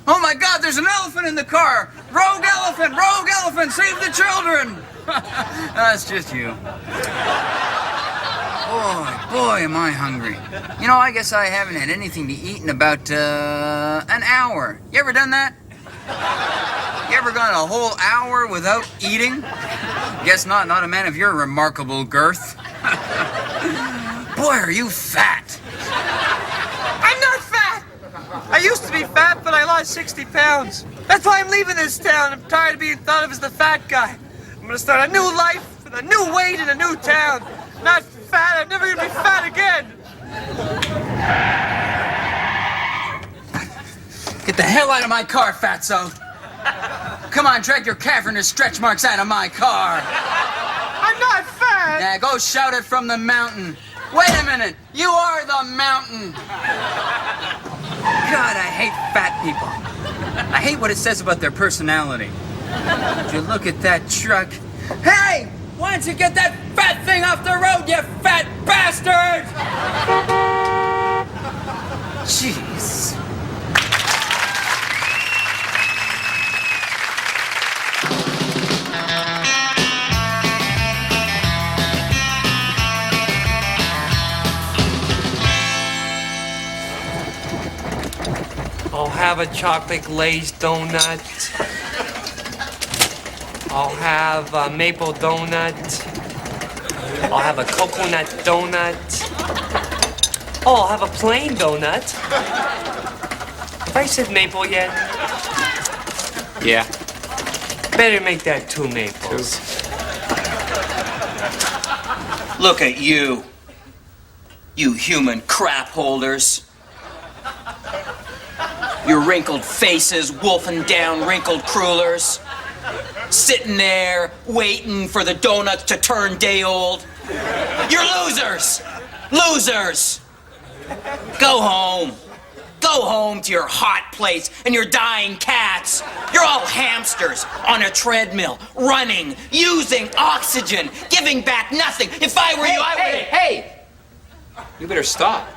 Oh my God, there's an elephant in the car! Rogue elephant, save the children! That's just you. Boy, am I hungry. You know, I guess I haven't had anything to eat in about, an hour. You ever done that? You ever gone a whole hour without eating? Guess not a man of your remarkable girth. Boy, are you fat. I'm not fat! I used to be fat, but I lost 60 pounds. That's why I'm leaving this town. I'm tired of being thought of as the fat guy. I'm gonna start a new life with a new weight in a new town. Not fat, I'm never gonna be fat again. Get the hell out of my car, fatso. Come on, drag your cavernous stretch marks out of my car. I'm not fat. Yeah, go shout it from the mountain. Wait a minute, you are the mountain. God, I hate fat people. I hate what it says about their personality. Would you look at that truck? Hey! Why don't you get that fat thing off the road, you fat bastard! Jeez. I'll have a chocolate glazed donut. I'll have a maple donut. I'll have a coconut donut. Oh, I'll have a plain donut. Have I said maple yet? Yeah. Better make that 2 maples. Look at you. You human crap holders. Your wrinkled faces wolfing down wrinkled crullers. Sitting there waiting for the donuts to turn day old. You're losers! Losers! Go home. Go home to your hot place and your dying cats. You're all hamsters on a treadmill, running, using oxygen, giving back nothing. If I were you, I would... Hey! You better stop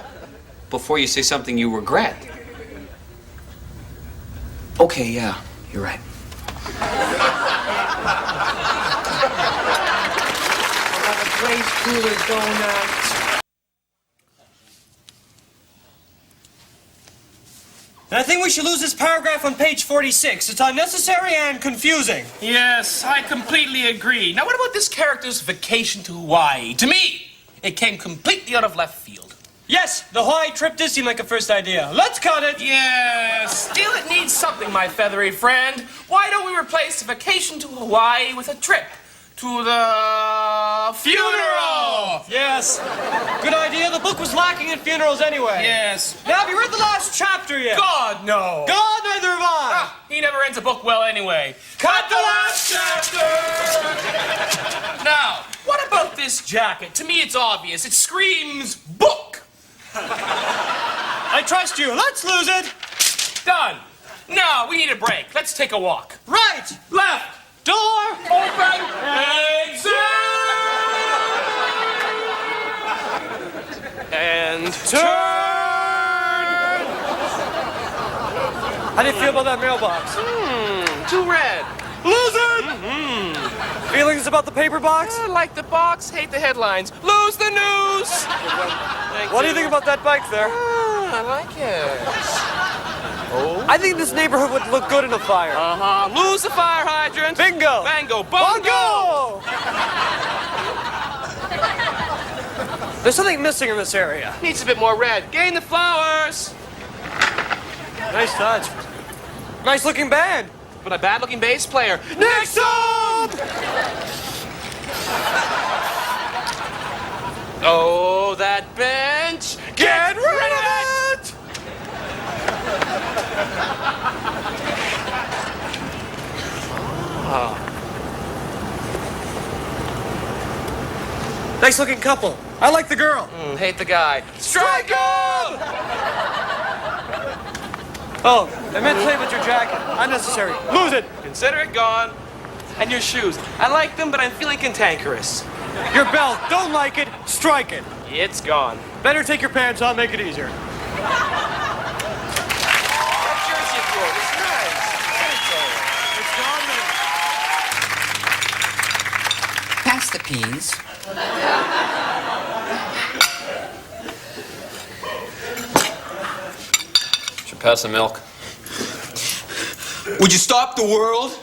before you say something you regret. Okay, yeah, you're right. Glaze cooler donuts. And I think we should lose this paragraph on page 46. It's unnecessary and confusing. Yes, I completely agree. Now, what about this character's vacation to Hawaii? To me, it came completely out of left field. Yes, the Hawaii trip did seem like a first idea. Let's cut it. Yes, still it needs something, my feathery friend. Why don't we replace a vacation to Hawaii with a trip to the funeral? Yes. Good idea. The book was lacking in funerals anyway. Yes. Now, have you read the last chapter yet? God, no. God, neither have I. Ah, he never ends a book well anyway. Cut the last chapter! Now, what about this jacket? To me, it's obvious. It screams book. I trust you. Let's lose it. Done. Now, we need a break. Let's take a walk. Right. Left. Door. Open. Exit. And turn. How do you feel about that mailbox? Too red. Lose it. Feelings about the paper box? I like the box, hate the headlines. Lose the news. What do you think about that bike there? I like it. Oh. I think this neighborhood would look good in a fire. Lose the fire hydrant. Bingo. Bango. Bongo. There's something missing in this area. Needs a bit more red. Gain the flowers. Nice touch. Nice looking band. But a bad looking bass player. Next up! Oh, that bench. Get rid of it. Nice looking couple. I like the girl. Hate the guy. Strike him! Oh, I meant to say about your jacket. Unnecessary. Lose it. Consider it gone. And your shoes. I like them, but I'm feeling cantankerous. Your belt. Don't like it. Strike it. It's gone. Better take your pants off. Make it easier. That jersey of yours is nice. Pass the peas. Should pass the milk. Would you stop the world?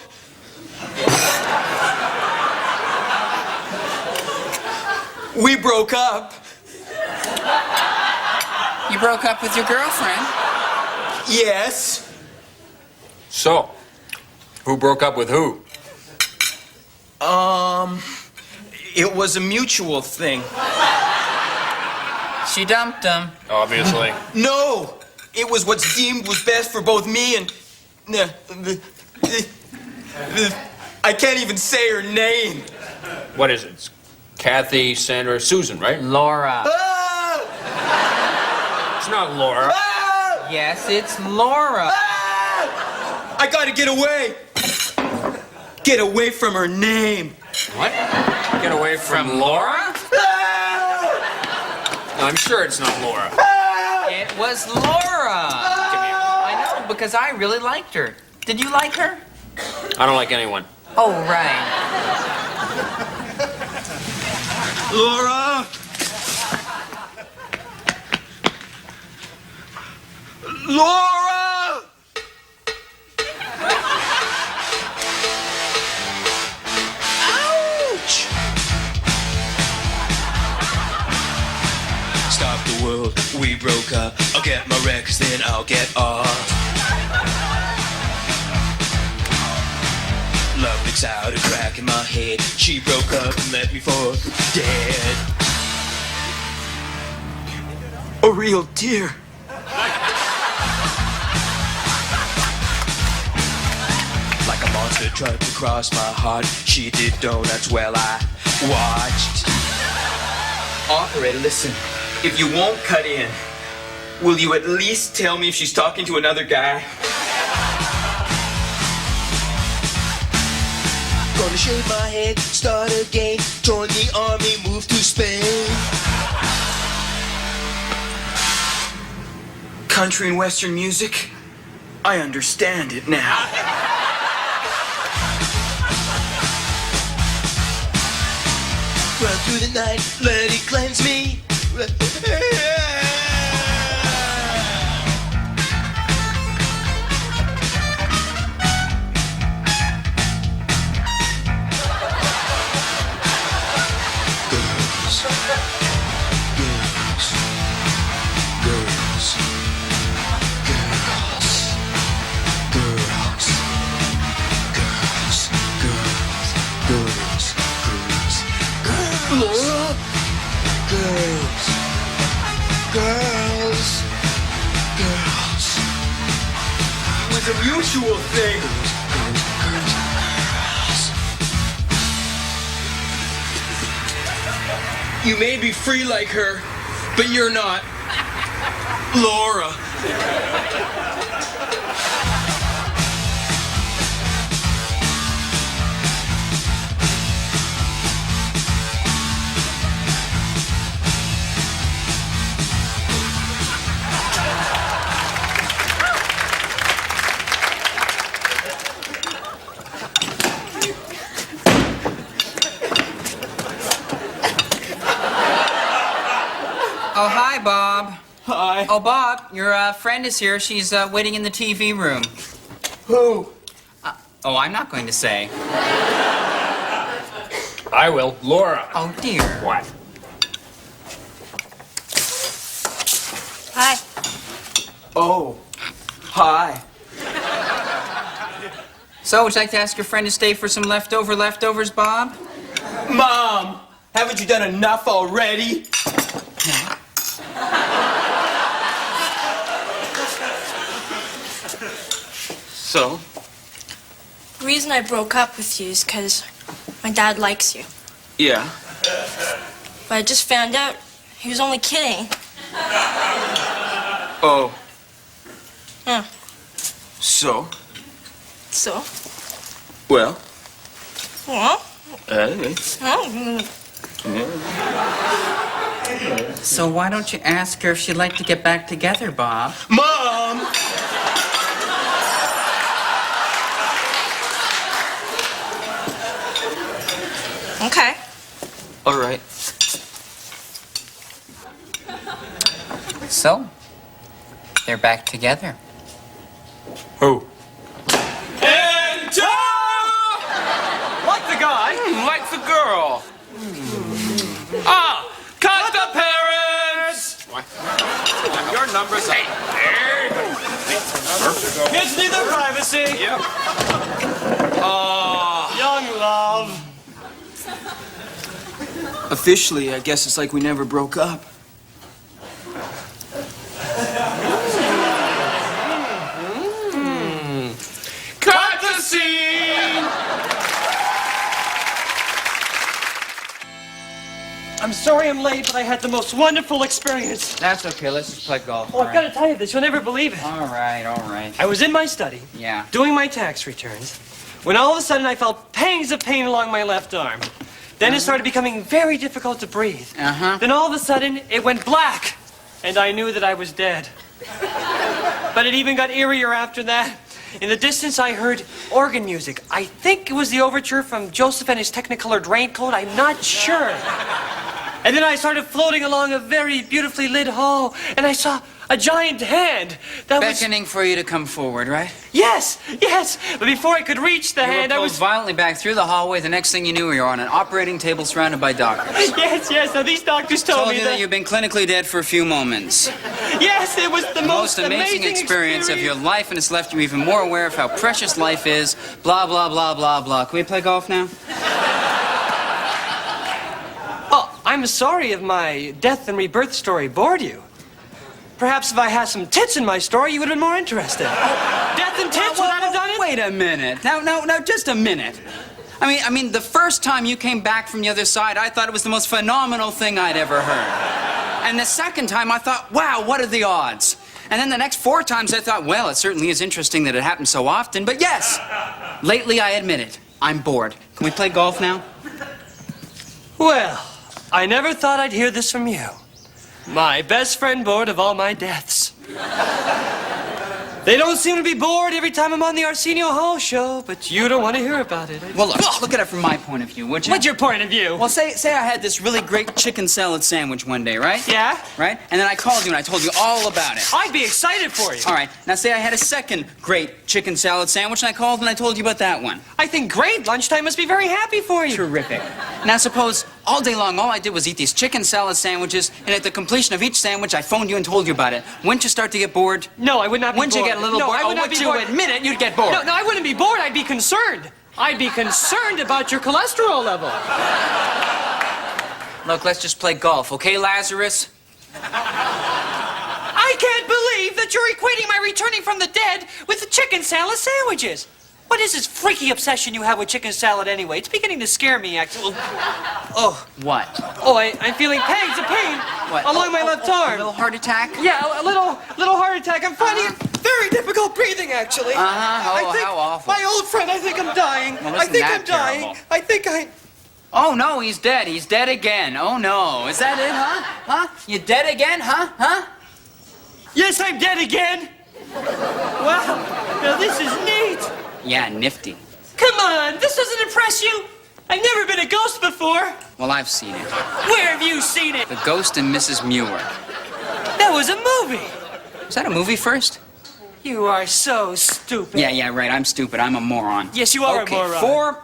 We broke up. You broke up with your girlfriend? Yes. So, who broke up with who? It was a mutual thing. She dumped him. Obviously. No! It was what's deemed was best for both me and... I can't even say her name. What is it? It's Kathy, Sandra, Susan, right? Laura. Ah! It's not Laura. Ah! Yes, it's Laura. Ah! I gotta get away. Get away from her name. What? Get away from Laura? Ah! No, I'm sure it's not Laura. Ah! It was Laura. I know, because I really liked her. Did you like her? I don't like anyone. Oh, right. Laura! Laura! Ouch! Stop the world, we broke up. I'll get my records, then I'll get off. Love leaks out a crack in my head. She broke up and left me for dead. A real dear. Like a monster tried to cross my heart. She did donuts while I watched. Operator, listen. If you won't cut in, will you at least tell me if she's talking to another guy? Gonna shave my head, start again, join the army, move to Spain. Country and Western music? I understand it now. Run through the night, let it cleanse me. Laura? Girls. Girls. Girls. It was a mutual thing. You may be free like her, but you're not. Laura. Oh, hi, Bob. Hi. Oh, Bob, your friend is here. She's waiting in the TV room. Who? Oh, I'm not going to say. I will. Laura. Oh, dear. What? Hi. Oh. Hi. So, would you like to ask your friend to stay for some leftovers, Bob? Mom, haven't you done enough already? So? The reason I broke up with you is because my dad likes you. Yeah. But I just found out he was only kidding. Oh. Yeah. So? So? Well. Well? Anyway. So why don't you ask her if she'd like to get back together, Bob? Mom! Okay. All right. So, they're back together. Who? Enter! Like the guy, like the girl. Ah, cut the parents! Your number's eight. Kids need their privacy. Yep. Young love. Officially, I guess it's like we never broke up. Cut the scene! I'm sorry I'm late, but I had the most wonderful experience. That's okay, let's just play golf. Oh, I've got to tell you this. You'll never believe it. All right, all right. I was in my study, Yeah. doing my tax returns, when all of a sudden I felt pangs of pain along my left arm. Then it started becoming very difficult to breathe. Uh-huh. Then all of a sudden, it went black, and I knew that I was dead. But it even got eerier after that. In the distance, I heard organ music. I think it was the overture from Joseph and his Technicolored Raincoat. I'm not sure. And then I started floating along a very beautifully lit hall, and I saw a giant hand that was... Beckoning for you to come forward, right? Yes, yes. But before I could reach the hand, You I were was... pulled violently back through the hallway. The next thing you knew, you were on an operating table surrounded by doctors. Yes, yes. Now, these doctors told me you that you've been clinically dead for a few moments. Yes, it was the most amazing experience of your life, and it's left you even more aware of how precious life is. Blah, blah, blah, blah, blah. Can we play golf now? Oh, I'm sorry if my death and rebirth story bored you. Perhaps if I had some tits in my story, you would have been more interested. Death and tits, would I have done it? Wait a minute. Now, just a minute. I mean, the first time you came back from the other side, I thought it was the most phenomenal thing I'd ever heard. And the second time I thought, wow, what are the odds? And then the next 4 times I thought, well, it certainly is interesting that it happens so often, but yes, lately I admit it, I'm bored. Can we play golf now? Well, I never thought I'd hear this from you. My best friend bored of all my deaths. They don't seem to be bored every time I'm on the Arsenio Hall show, but you don't want to hear about it. Well, look at it from my point of view, would you? What's your point of view? Well, say I had this really great chicken salad sandwich one day, right? Yeah? Right? And then I called you and I told you all about it. I'd be excited for you. All right. Now say I had a second great chicken salad sandwich and I called and I told you about that one. I think great. Lunchtime must be very happy for you. Terrific. Now suppose all day long all I did was eat these chicken salad sandwiches, and at the completion of each sandwich I phoned you and told you about it. Wouldn't you start to get bored? No, I would not be Wouldn't bored. you get a little bored? I would not be bored. Admit it, you'd get bored. No, I wouldn't be bored. I'd be concerned. I'd be concerned about your cholesterol level. Look, let's just play golf, okay, Lazarus? I can't believe that you're equating my returning from the dead with the chicken salad sandwiches. What is this freaky obsession you have with chicken salad anyway? It's beginning to scare me, actually. Oh. What? Oh, I'm feeling pangs of pain along my left arm. A little heart attack? Yeah, a little heart attack. I'm finding it very difficult breathing, actually. Oh, how awful. My old friend, I think I'm dying. Well, I think that I'm dying. terrible? I think I... Oh, no, he's dead. He's dead again. Oh, no. Is that it, huh? Huh? You dead again, huh? Huh? Yes, I'm dead again. Wow, now this is neat. Yeah, nifty. Come on, this doesn't impress you? I've never been a ghost before. Well, I've seen it. Where have you seen it? The Ghost and Mrs. Muir. That was a movie. Was that a movie first? You are so stupid. Yeah, right. I'm stupid. I'm a moron. Yes, you are okay, a moron. 4.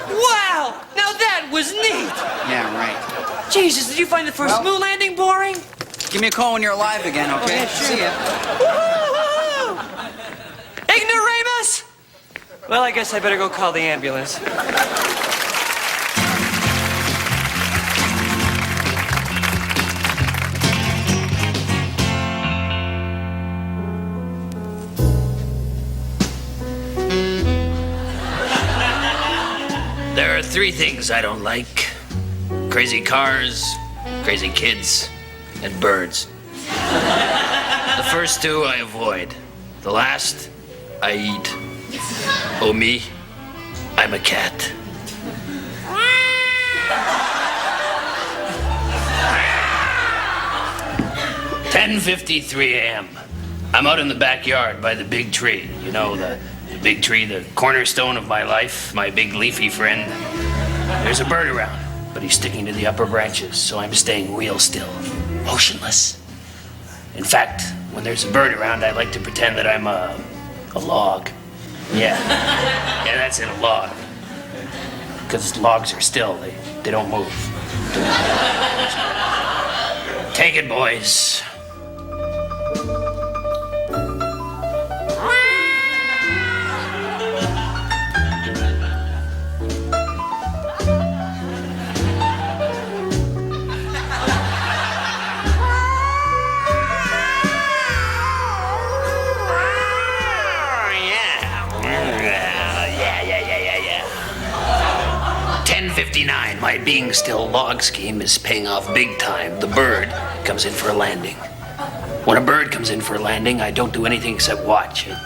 Wow, now that was neat. Yeah, right. Jesus, did you find the first moon landing boring? Give me a call when you're alive again, okay? Yeah, sure. See ya. Woo-hoo-hoo! Ignoramus! Well, I guess I better go call the ambulance. There are 3 things I don't like. Crazy cars, crazy kids, and birds. The first 2 I avoid. The last, I eat. Oh, me, I'm a cat. "10:53 a.m. I'm out in the backyard by the big tree. You know, the big tree, the cornerstone of my life, my big leafy friend. There's a bird around, but he's sticking to the upper branches, so I'm staying real still, motionless. In fact, when there's a bird around, I like to pretend that I'm a log. Yeah, that's it, a log. Because logs are still, they don't move. Take it, boys. Yeah. 10:59. My being still log scheme is paying off big time. The bird comes in for a landing. When a bird comes in for a landing, I don't do anything except watch it.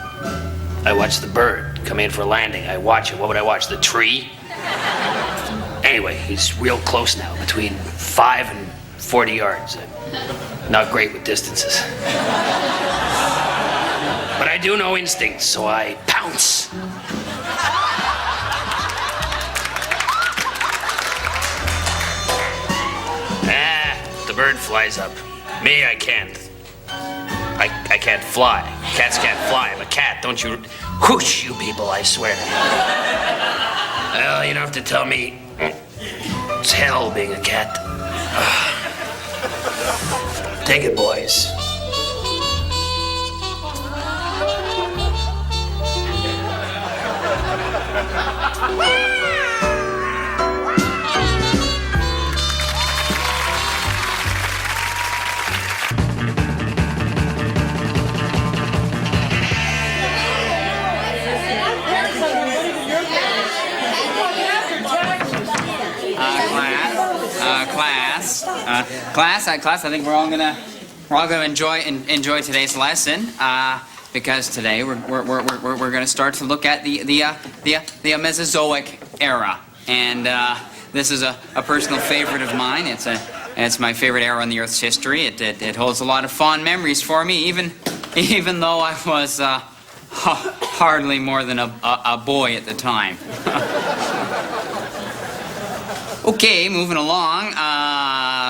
I watch the bird come in for a landing. I watch it. What would I watch? The tree? Anyway, he's real close now, between 5 and 40 yards. I'm not great with distances. But I do know instincts, so I pounce. The bird flies up. Me, I can't. I can't fly. Cats can't fly. I'm a cat. Don't you... Whoosh, you people, I swear. Well, you don't have to tell me. It's hell being a cat. Take it, boys. Class. Class, I think we're all gonna enjoy today's lesson. Because today we're gonna start to look at the Mesozoic era, and this is a personal favorite of mine. It's my favorite era in the Earth's history. It holds a lot of fond memories for me, even though I was hardly more than a boy at the time. Okay, moving along.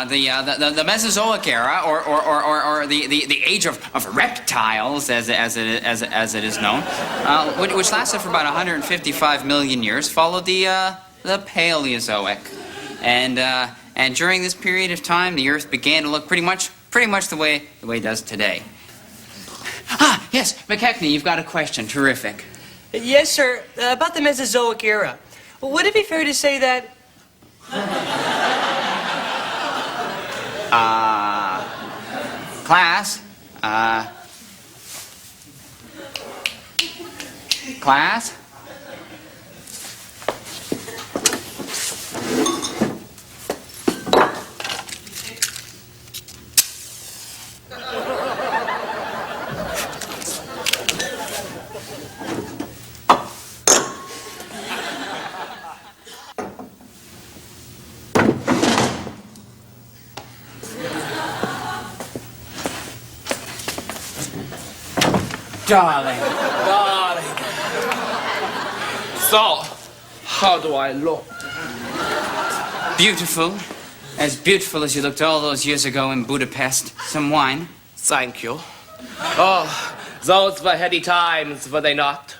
The Mesozoic era, or the age of reptiles, as it is known, which lasted for about 155 million years, followed the Paleozoic, and during this period of time, the Earth began to look pretty much the way it does today. Ah, yes, McKechnie, you've got a question. Terrific. Yes, sir. About the Mesozoic era. Would it be fair to say that? Class. Class. Darling. So, how do I look? Beautiful. As beautiful as you looked all those years ago in Budapest. Some wine? Thank you. Oh, those were heady times, were they not?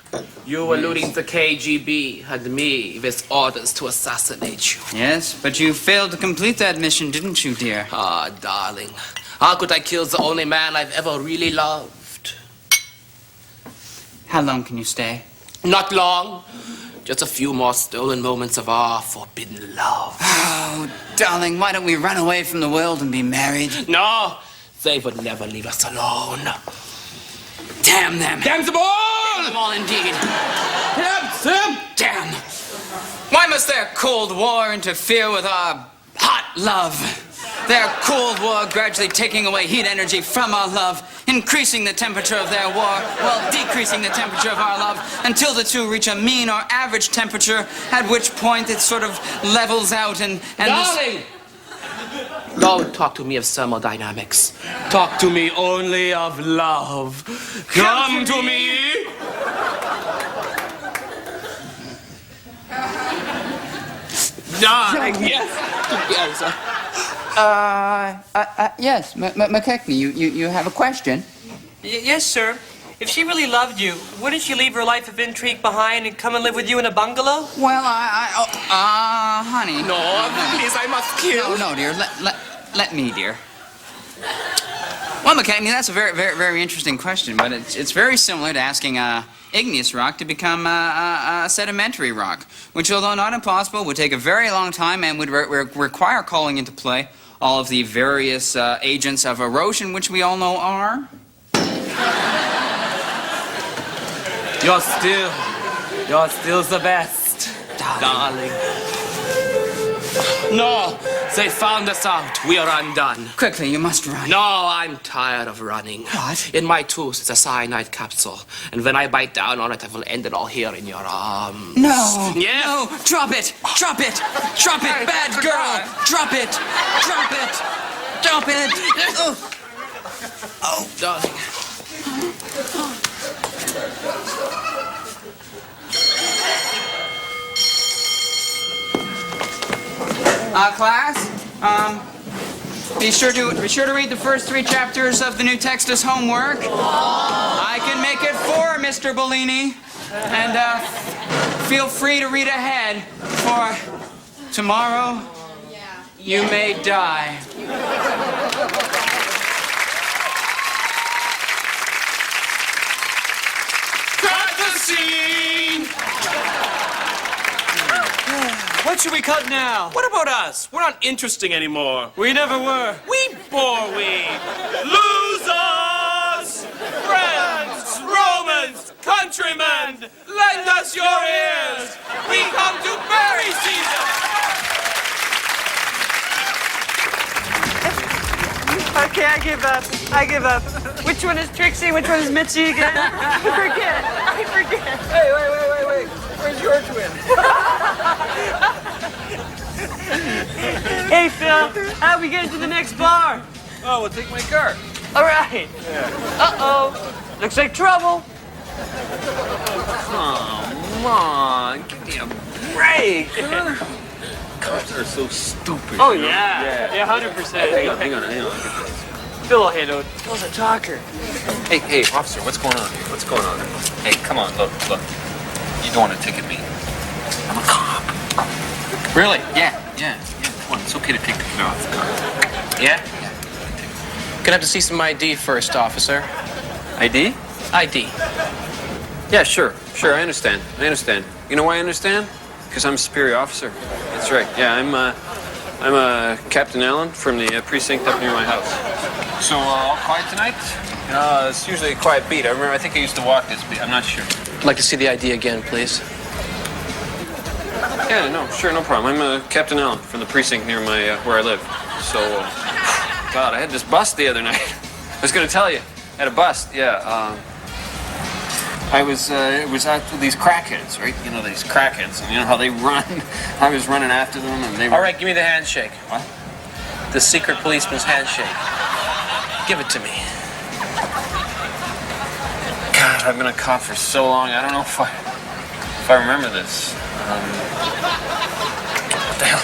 You were eluding the KGB and me with orders to assassinate you. Yes, but you failed to complete that mission, didn't you, dear? Ah, darling. How could I kill the only man I've ever really loved? How long can you stay? Not long. Just a few more stolen moments of our forbidden love. Oh, darling, why don't we run away from the world and be married? No, they would never leave us alone. Damn them. Damn them all! Damn them all, indeed. Damn them! Damn. Why must their Cold War interfere with our hot love? Their Cold War gradually taking away heat energy from our love, increasing the temperature of their war, while decreasing the temperature of our love, until the two reach a mean or average temperature, at which point it sort of levels out and Darling! Don't talk to me of thermodynamics. Talk to me only of love. Come to me! Darling, yes. Yes. Yes, McKechnie, you have a question? Yes, sir. If she really loved you, wouldn't she leave her life of intrigue behind and come and live with you in a bungalow? Well, honey. No, please, I must kill. No, dear, let me, dear. Well, McKechnie, that's a very interesting question, but it's very similar to asking igneous rock to become a sedimentary rock, which, although not impossible, would take a very long time and would require calling into play all of the various agents of erosion, which we all know are. You're still the best, darling. No, they found us out. We are undone. Quickly, you must run. No, I'm tired of running. What? In my tooth is a cyanide capsule, and when I bite down on it, I will end it all here in your arms. No. Yeah. No. Drop it. Drop it. Drop it, bad girl. Drop it. Drop it. Drop it. Oh, darling. Class, be sure to read the first 3 chapters of the new text as homework. I can make it 4, Mr. Bellini, and feel free to read ahead, for tomorrow you may die. Cut the scene! What should we cut now? What about us? We're not interesting anymore. We never were. We bore we. Losers! Friends, Romans, countrymen, lend us your ears. We come to bury Caesar. Okay, I give up. I give up. Which one is Trixie? Which one is Mitzi again? I forget. Hey, wait. Where's your twin? Hey, Phil, how we get to the next bar? Oh, we'll take my car. All right. Uh-oh. Looks like trouble. Come on, give me a break. Cops are so stupid. Oh, you know? yeah, 100%. Hang on. Phil will handle it. Phil's a talker. Hey, officer, what's going on here? What's going on? Hey, come on, look. You don't want to ticket me. I'm a cop. Really? Yeah. Come on, it's okay to take the kid off the car. Yeah? Gonna have to see some ID first, officer. ID? ID. Yeah, sure, I understand. You know why I understand? Because I'm a superior officer. That's right. Yeah, I'm Captain Allen from the precinct up near my house. So, all quiet tonight? It's usually a quiet beat. I think I used to walk this beat. I'm not sure. I'd like to see the ID again, please. Yeah, no, sure, no problem. I'm Captain Allen from the precinct near my where I live. So, God, I had this bust the other night. I was going to tell you, I had a bust. Yeah. It was out with these crackheads, right? You know these crackheads, and you know how they run. I was running after them, and they were... All right, give me the handshake. What? The secret policeman's handshake. Give it to me. God, I've been a cop for so long. I don't know if I remember this. What the hell?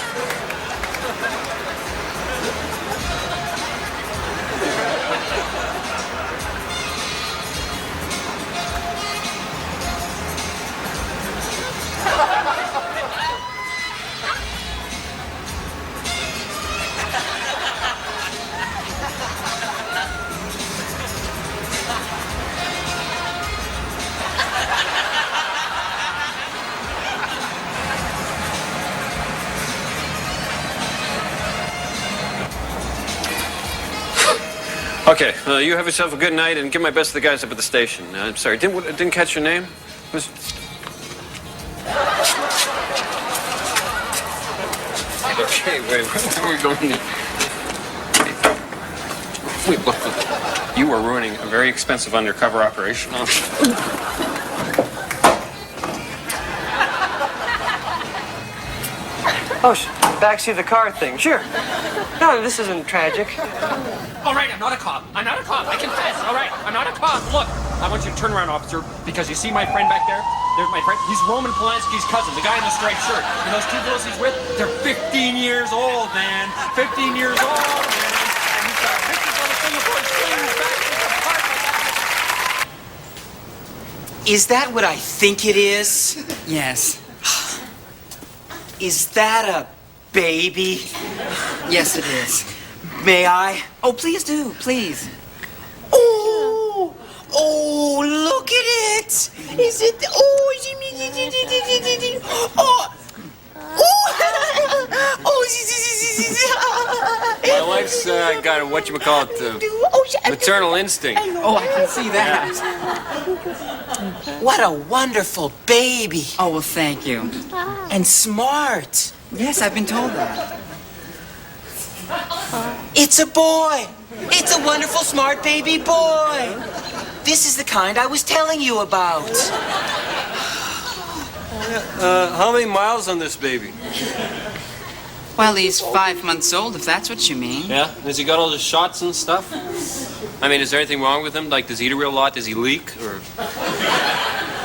Okay, you have yourself a good night and give my best to the guys up at the station. I'm sorry, didn't catch your name? Okay, wait, where are we going? Wait, look, you are ruining a very expensive undercover operation. Oh, backseat of the car thing. Sure. No, this isn't tragic. All right, I'm not a cop. I confess. All right, I'm not a cop. Look, I want you to turn around, officer, because you see my friend back there? There's my friend. He's Roman Polanski's cousin, the guy in the striped shirt. And those two girls he's with, they're 15 years old, man. 15 years old, man. And he's got pictures on the Singapore Exchange back in his apartment. Is that what I think it is? Yes. Is that a baby? Yes, it is. May I? Oh, please do, please. Oh, look at it! Is it? Oh, My wife's got maternal instinct. Oh, I can see that. What a wonderful baby. Oh, well, thank you. And smart. Yes, I've been told that. It's a boy. It's a wonderful, smart baby boy. This is the kind I was telling you about. How many miles on this baby? Well, he's 5 months old, if that's what you mean. Yeah? Has he got all the shots and stuff? I mean, is there anything wrong with him? Like, does he eat a real lot? Does he leak? Or...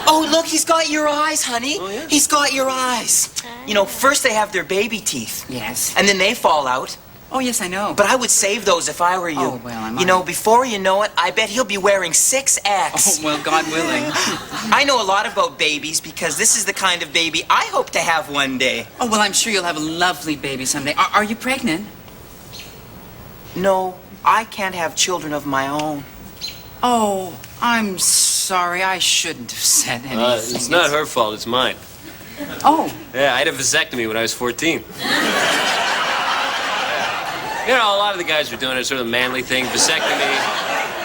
Oh, look, he's got your eyes, honey. Oh, yeah? He's got your eyes. You know, first they have their baby teeth. Yes. And then they fall out. Oh, yes, I know. But I would save those if I were you. Oh, well, I might. You know, before you know it, I bet he'll be wearing 6X. Oh, well, God willing. I know a lot about babies because this is the kind of baby I hope to have one day. Oh, well, I'm sure you'll have a lovely baby someday. Are you pregnant? No, I can't have children of my own. Oh, I'm sorry. I shouldn't have said anything. It's not her fault, it's mine. Oh. Yeah, I had a vasectomy when I was 14. You know, a lot of the guys were doing it, sort of manly thing, vasectomy,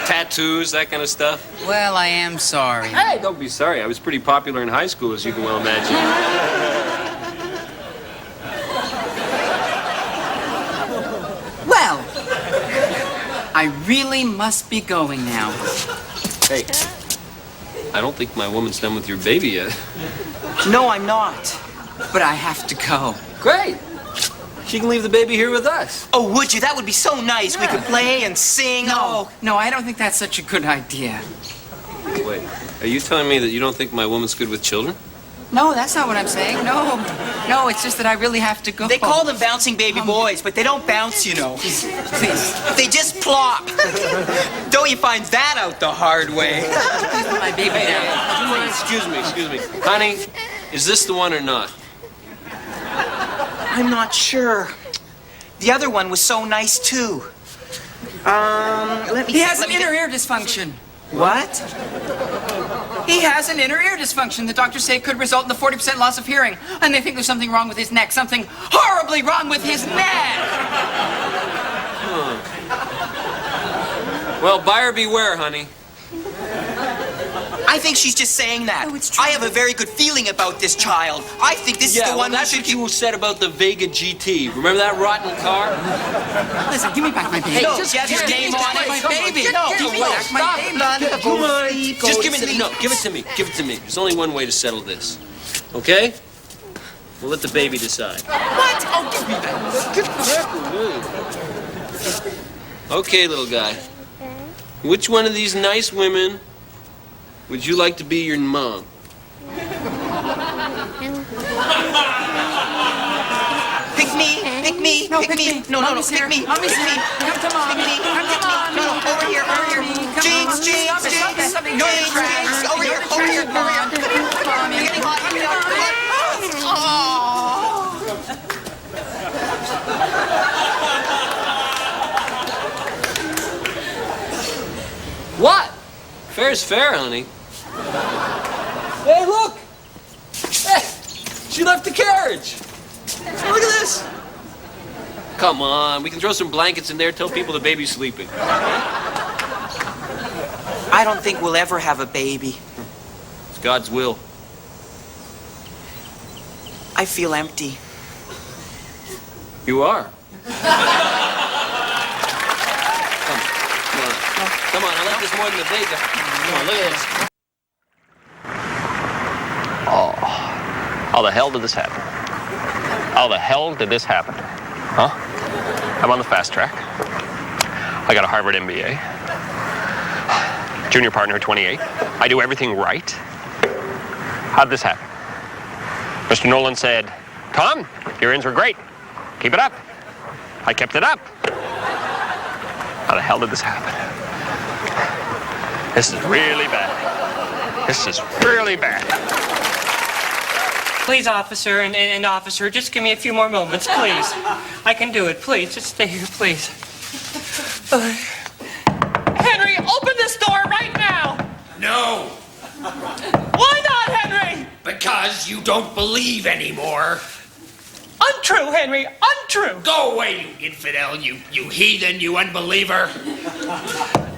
tattoos, that kind of stuff. Well, I am sorry. Hey, don't be sorry. I was pretty popular in high school, as you can well imagine. Well, I really must be going now. Hey, I don't think my woman's done with your baby yet. No, I'm not. But I have to go. Great. She can leave the baby here with us. Oh, would you? That would be so nice. We could play and sing. No, I don't think that's such a good idea. Wait, are you telling me that you don't think my woman's good with children? No, that's not what I'm saying. No, it's just that I really have to go. They call them bouncing baby boys, but they don't bounce, you know. Please. They just plop. Don't you find that out the hard way? My baby now. Excuse me. Honey, is this the one or not? I'm not sure. The other one was so nice, too. Let me He has an inner ear dysfunction. What? He has an inner ear dysfunction. The doctors say it could result in a 40% loss of hearing. And they think there's something wrong with his neck. Something horribly wrong with his neck. Well, buyer beware, honey. I think she's just saying that. Oh, it's true. I have a very good feeling about this child. I think this is the one that's what you said about the Vega GT. Remember that rotten car? Listen, give me back my baby. No, just Jeff, give your me game back on it. my baby. Give me back my baby. Come on. Just give it to me. No, give it to me. Give it to me. There's only one way to settle this. Okay? We'll let the baby decide. What? Oh, give me that. Okay, little guy. Which one of these nice women would you like to be your mom? Pick me. No, pick me. No, Mommy's pick here. me. Mommy's Pick here. me. Come to mommy. Pick me. Come to mommy. No, over here. Jinx. Over here. Mommy. Getting hot. What? Fair's fair, honey. Hey, look! Hey, she left the carriage. Hey, look at this. Come on, we can throw some blankets in there, tell people the baby's sleeping. I don't think we'll ever have a baby. It's God's will. I feel empty. You are. Come on, I like this more than the Vega. Come on, look at this. How the hell did this happen? How the hell did this happen? Huh? I'm on the fast track. I got a Harvard MBA. Junior partner at 28. I do everything right. How'd this happen? Mr. Nolan said, Tom, your ins were great. Keep it up. I kept it up. How the hell did this happen? This is really bad. This is really bad. Please, officer and officer, just give me a few more moments, please. I can do it. Please, just stay here, please. Henry, open this door right now! No, Why not, Henry? because you don't believe anymore. Untrue, Henry, untrue. Go away, you infidel, you heathen, you unbeliever.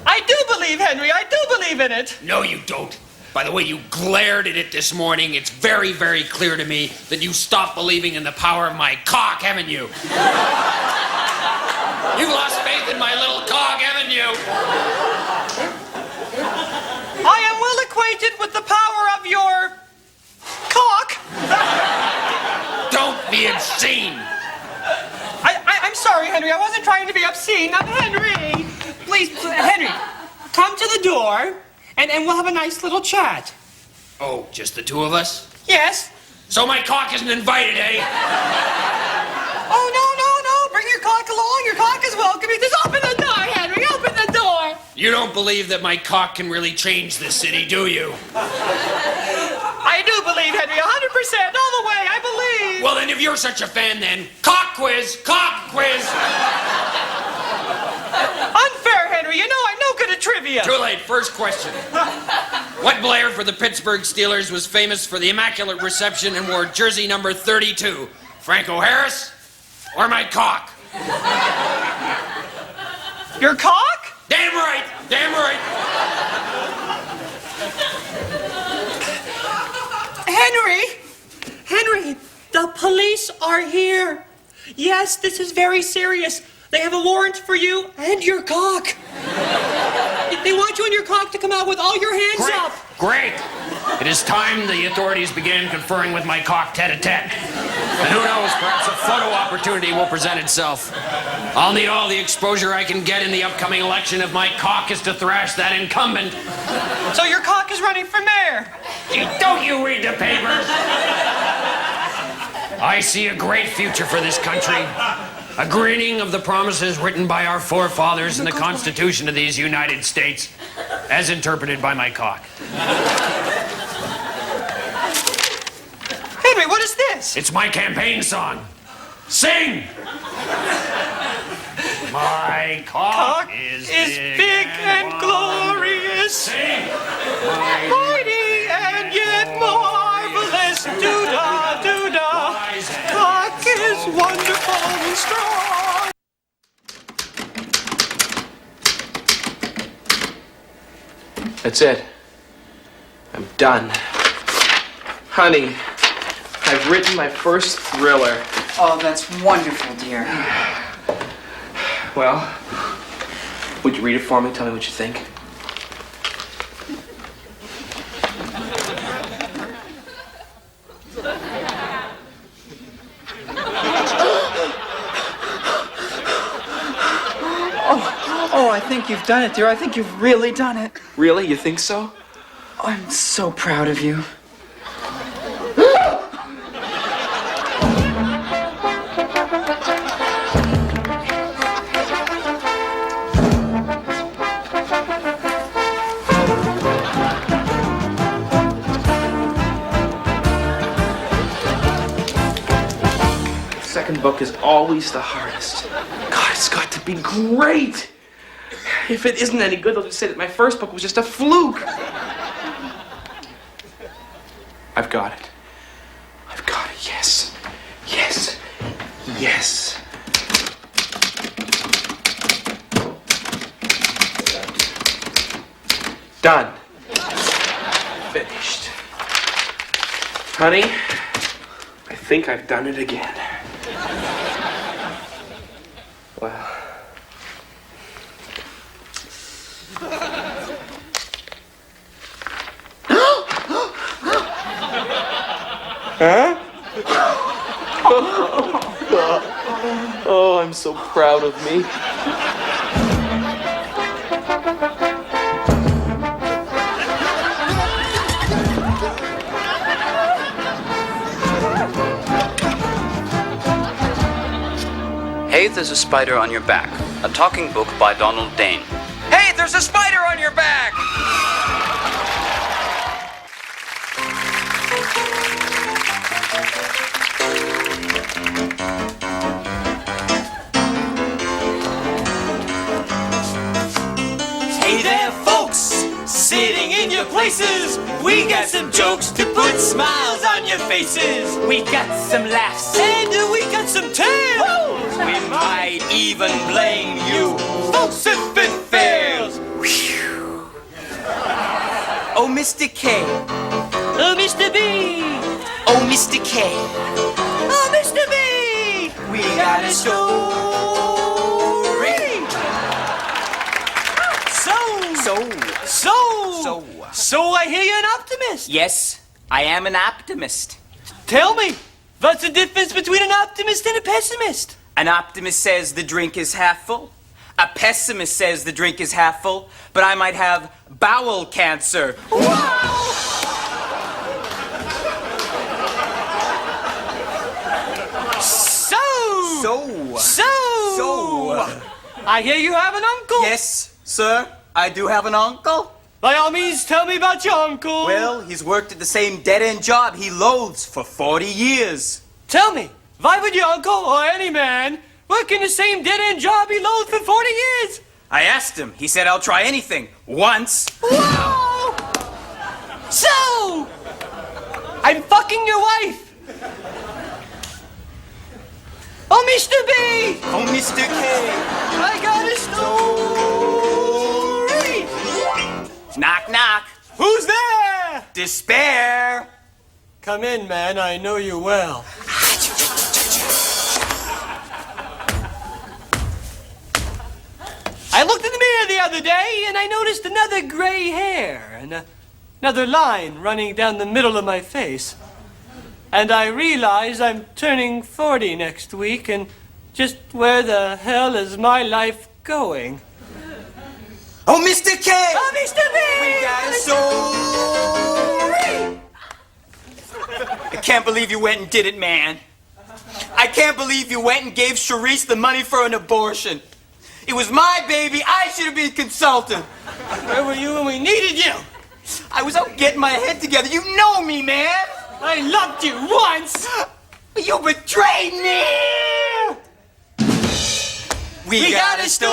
I do believe, Henry, I do believe in it. No, you don't. By the way you glared at it this morning, it's very, very clear to me that you stopped believing in the power of my cock, haven't you? You've lost faith in my little cock, haven't you? I am well acquainted with the power of your cock. Don't be obscene. I'm sorry, Henry. I wasn't trying to be obscene. I'm Henry. Please, Henry, come to the door, and we'll have a nice little chat. Oh, just the two of us? Yes. So my cock isn't invited, eh? Oh, no. Bring your cock along. Your cock is welcome. Just open the door, Henry. Open the door. You don't believe that my cock can really change this city, do you? I do believe, Henry, 100%, all the way. I believe. Well, then, if you're such a fan, then, cock quiz, cock quiz. Unfair, Henry. You know I'm no good at trivia. Too late. First question. What player for the Pittsburgh Steelers was famous for the immaculate reception and wore jersey number 32? Franco Harris or my cock? Your cock? Damn right. Damn right. Henry, the police are here. Yes, this is very serious. They have a warrant for you and your cock. They want you and your cock to come out with all your hands up. Great! It is time the authorities began conferring with my cock tete-a-tete. And who knows, perhaps a photo opportunity will present itself. I'll need all the exposure I can get in the upcoming election if my cock is to thrash that incumbent. So your cock is running for mayor. Don't you read the papers? I see a great future for this country. A greening of the promises written by our forefathers in the Constitution of these United States, as interpreted by my cock. Henry, what is this? It's my campaign song. Sing! My cock is big and glorious. Sing! Mighty and yet marvelous. Do-da, do-da. Cock is wonderful and strong. That's it. I'm done. Honey, I've written my first thriller. Oh, that's wonderful, dear. Well, would you read it for me? Tell me what you think. Oh, I think you've done it, dear. I think you've really done it. Really? You think so? I'm so proud of you. Second book is always the hardest. God, it's got to be great. If it isn't any good, they'll just say that my first book was just a fluke. I've got it. I've got it, yes. Yes. Yes. Done. Finished. Honey, I think I've done it again. Well. Huh? Oh, I'm so proud of me. Hey, There's a Spider on Your Back, a talking book by Donald Dane. Hey, there's a spider on your back! Hey there, folks, sitting in your places. We got some jokes to put smiles on your faces. We got some laughs and we got some tales. We might even blame you, folks, if it fails. Whew. Oh, Mr. K. Oh, Mr. B. Oh, Mr. K. Oh, Mr. B. We got a story. So I hear you're an optimist. Yes, I am an optimist. Tell me, what's the difference between an optimist and a pessimist? An optimist says the drink is half full. A pessimist says the drink is half full, but I might have bowel cancer. So, I hear you have an uncle. Yes, sir, I do have an uncle. By all means, tell me about your uncle. Well, he's worked at the same dead-end job he loathes for 40 years. Tell me, why would your uncle, or any man, work in the same dead-end job he loathed for 40 years? I asked him. He said, I'll try anything. Once. Whoa! So, I'm fucking your wife. Oh, Mr. B! Oh, Mr. K! I got a story! Knock, knock. Who's there? Despair. Come in, man. I know you well. day and I noticed another gray hair and another line running down the middle of my face. And I realize I'm turning 40 next week, and just where the hell is my life going? Oh, Mr. K! Oh, Mr. B! We got a story! I can't believe you went and did it, man. I can't believe you went and gave Charisse the money for an abortion. It was my baby. I should have been consulted. Where were you when we needed you? I was out getting my head together. You know me, man. I loved you once. You betrayed me. We got a story.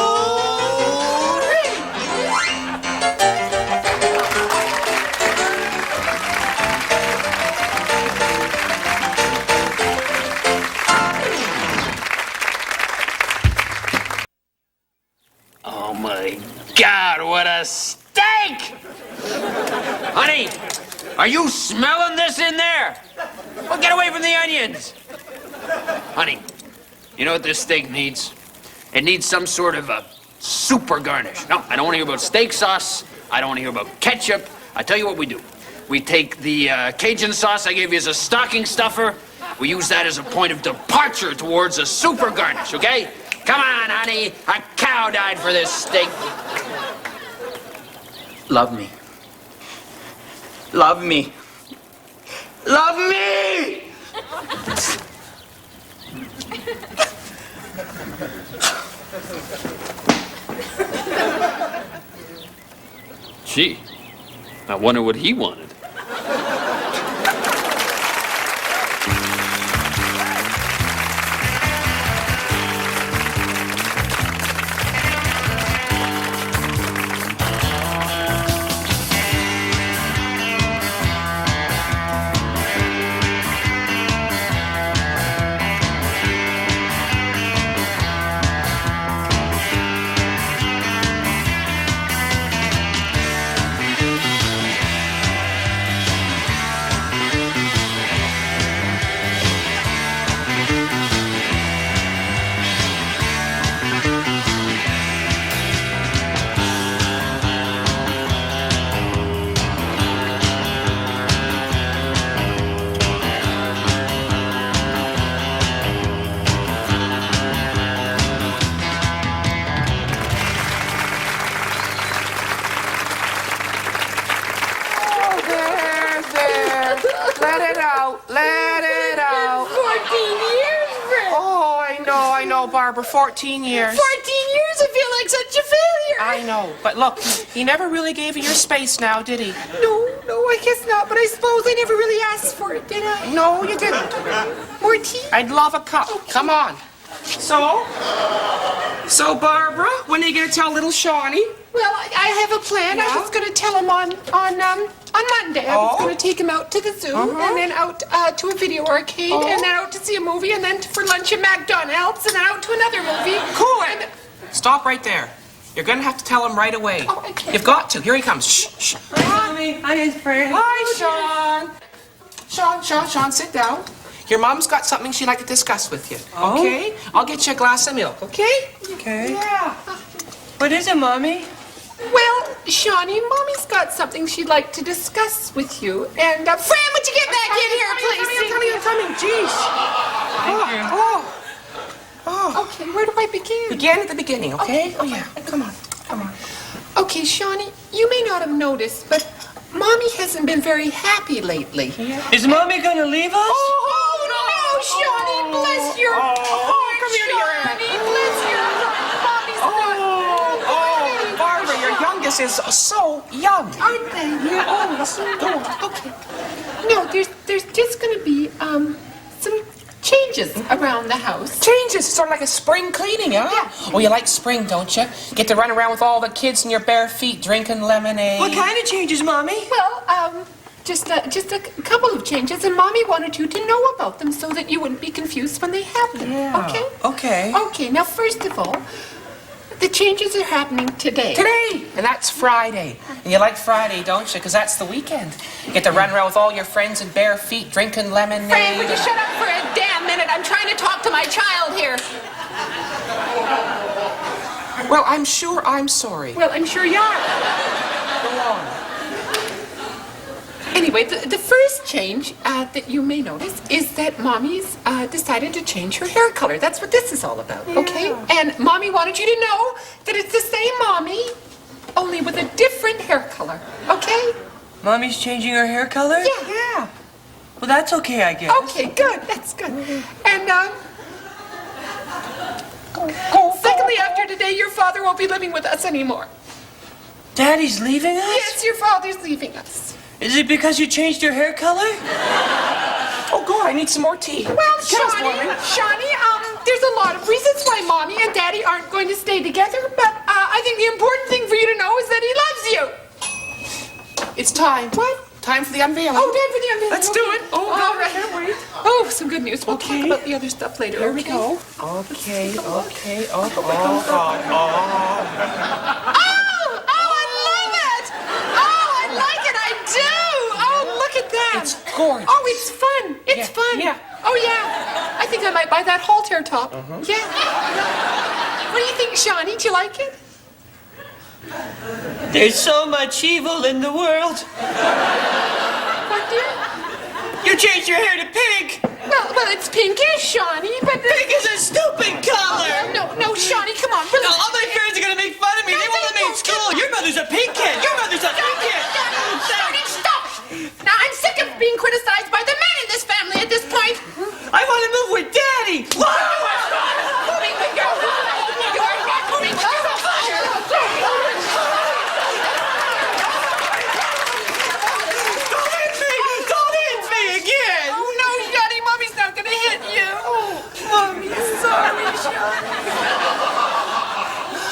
Oh my God, what a steak! Honey, are you smelling this in there? Well, get away from the onions. Honey, you know what this steak needs? It needs some sort of a super garnish. No, I don't want to hear about steak sauce. I don't want to hear about ketchup. I tell you what we do. We take the Cajun sauce I gave you as a stocking stuffer. We use that as a point of departure towards a super garnish, okay? Come on, honey. A cow died for this steak. Love me. Love me. Love me! Gee, I wonder what he wanted. Let it out. 14 years, Fred. Oh, I know, Barbara. 14 years. 14 years, I feel like such a failure. I know, but look, he never really gave you your space now, did he? No, I guess not, but I suppose I never really asked for it, did I? No, you didn't. More tea? I'd love a cup. Okay. Come on. So, Barbara, when are you going to tell little Shawnee? Well, I have a plan. Yeah? I was going to tell him on Monday. I was going to take him out to the zoo, and then out to a video arcade, and then out to see a movie, and then for lunch at McDonald's, and then out to another movie. Cool. Stop right there. You're going to have to tell him right away. Oh, I can't. You've got to. Here he comes. Shh, shh. Hi, Mommy. Hi, his friend. Hi, Sean. Sean, sit down. Your mom's got something she'd like to discuss with you. Oh? Okay? I'll get you a glass of milk, okay? Okay. Yeah. What is it, Mommy? Well, Shawnee, Mommy's got something she'd like to discuss with you. And, Fran, would you get back in here, please? I'm coming. Jeez. Okay, where do I begin? Begin at the beginning, okay? Oh, yeah. Come on. Okay, Shawnee, you may not have noticed, but Mommy hasn't been very happy lately. Is Mommy gonna leave us? Oh, no, Shawnee, bless your heart, come here to your Shawnee, bless your heart. Mommy's not. Barbara, your youngest is so young. Aren't they? Yeah. Okay. No, there's just gonna be some changes around the house. Changes, sort of like a spring cleaning, huh? Yeah. Oh, you like spring, don't you? Get to run around with all the kids in your bare feet drinking lemonade. What kind of changes, Mommy? Well, just a couple of changes, and Mommy wanted you to know about them so that you wouldn't be confused when they happen. Yeah. Okay? Okay, now first of all, the changes are happening today. Today! And that's Friday. And you like Friday, don't you? Because that's the weekend. You get to run around with all your friends in bare feet drinking lemonade. Fran, would you shut up for a damn minute? I'm trying to talk to my child here. Well, I'm sure I'm sorry. Well, I'm sure you are. Go on. Anyway, the first change that you may notice is that Mommy's decided to change her hair color. That's what this is all about, okay? And Mommy wanted you to know that it's the same Mommy, only with a different hair color, okay? Mommy's changing her hair color? Yeah. Well, that's okay, I guess. Okay, good. That's good. And, secondly, after today, your father won't be living with us anymore. Daddy's leaving us? Yes, your father's leaving us. Is it because you changed your hair color? Oh, God, I need some more tea. Well, Shawnee, there's a lot of reasons why Mommy and Daddy aren't going to stay together, but I think the important thing for you to know is that he loves you. It's time. What? Time for the unveiling. Oh, time for the unveiling. Let's do it. Oh, all right. Can't wait. Oh, some good news. We'll talk about the other stuff later. Here we go. Okay. Oh, God. It's gorgeous. Oh, it's fun. It's fun. Yeah. Oh, yeah. I think I might buy that halter top. Yeah. What do you think, Shawnee? Do you like it? There's so much evil in the world. What, dear? You changed your hair to pink. Well, it's pinkish, Shawnee, but... Pink is a stupid color. No, Shawnee, come on. No, all my friends are going to make fun of me. They won't let me in school. Your mother's a pink kid. Your mother's a pink kid. Shawnee, stop. Now, I'm sick of being criticized by the men in this family at this point. I want to move with Daddy. Moving with your father. You're not moving with your father. Don't hit me again. Oh, no, Daddy, Mommy's not going to hit you. Oh, Mommy, sorry, Shawnee.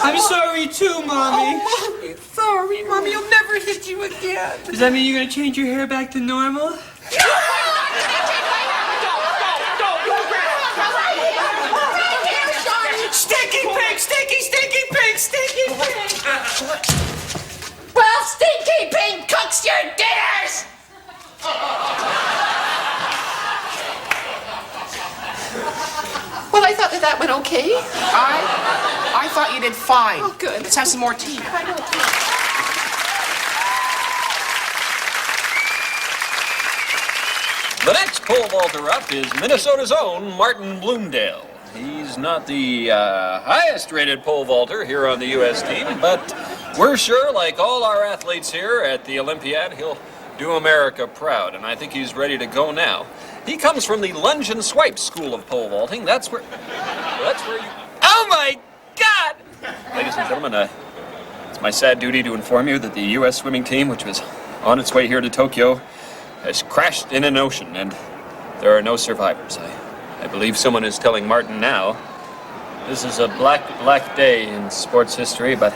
I'm sorry too, Mommy. Oh, Mommy, sorry. Mommy will never hit you again. Does that mean you're going to change your hair back to normal? Stinky pig, stinky pig, stinky pig. Well, Stinky Pink cooks your dinners. Well, I thought that went okay. I thought you did fine. Oh, good. Let's have some more tea. The next pole vaulter up is Minnesota's own Martin Bloomdale. He's not the highest rated pole vaulter here on the U.S. team, but we're sure, like all our athletes here at the Olympiad, he'll do America proud, and I think he's ready to go now. He comes from the Lunge and Swipe School of Pole Vaulting. That's where you... Oh, my God! Ladies and gentlemen, it's my sad duty to inform you that the U.S. swimming team, which was on its way here to Tokyo, has crashed in an ocean, and there are no survivors. I believe someone is telling Martin now. This is a black day in sports history, but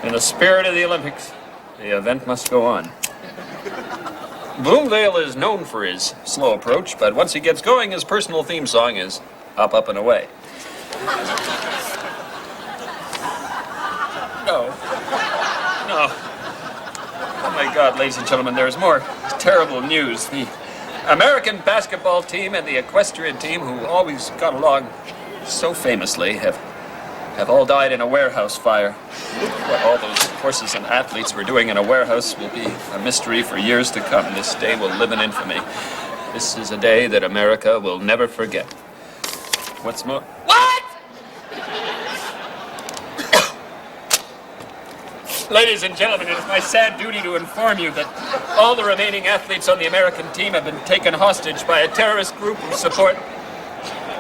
in the spirit of the Olympics, the event must go on. Bloomdale is known for his slow approach, but once he gets going, his personal theme song is Up, Up, and Away. No. Oh my God, ladies and gentlemen, there's more terrible news. The American basketball team and the equestrian team, who always got along so famously, have all died in a warehouse fire. What all those horses and athletes were doing in a warehouse will be a mystery for years to come. This day will live in infamy. This is a day that America will never forget. What's more... What?! Ladies and gentlemen, it is my sad duty to inform you that all the remaining athletes on the American team have been taken hostage by a terrorist group who support,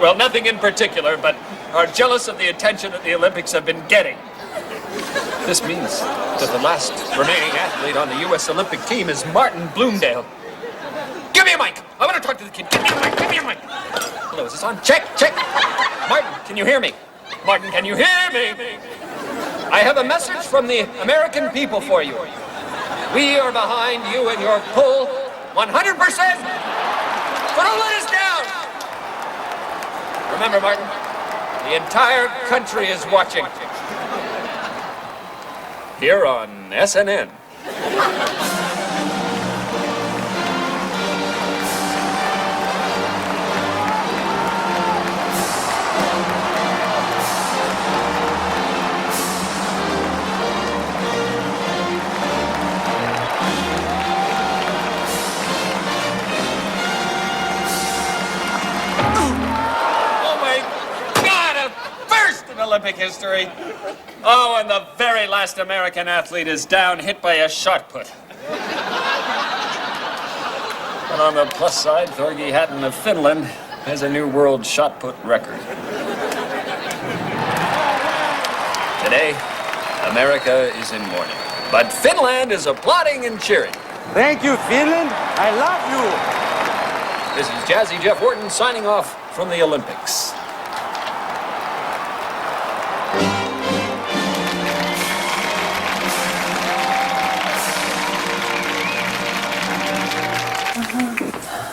well, nothing in particular, but are jealous of the attention that the Olympics have been getting. This means that the last remaining athlete on the U.S. Olympic team is Martin Bloomdale. Give me a mic! I want to talk to the kid. Give me a mic! Give me a mic! Hello, is this on? Check! Martin, can you hear me? Martin, can you hear me? I have a message from the American people for you. We are behind you and your pull 100%. But don't let us down. Remember, Martin, the entire country is watching. Here on SNN. Olympic history. Oh, and the very last American athlete is down, hit by a shot put. And on the plus side, Thorgy Hatton of Finland has a new world shot put record. Today, America is in mourning, but Finland is applauding and cheering. Thank you, Finland. I love you. This is Jazzy Jeff Wharton signing off from the Olympics.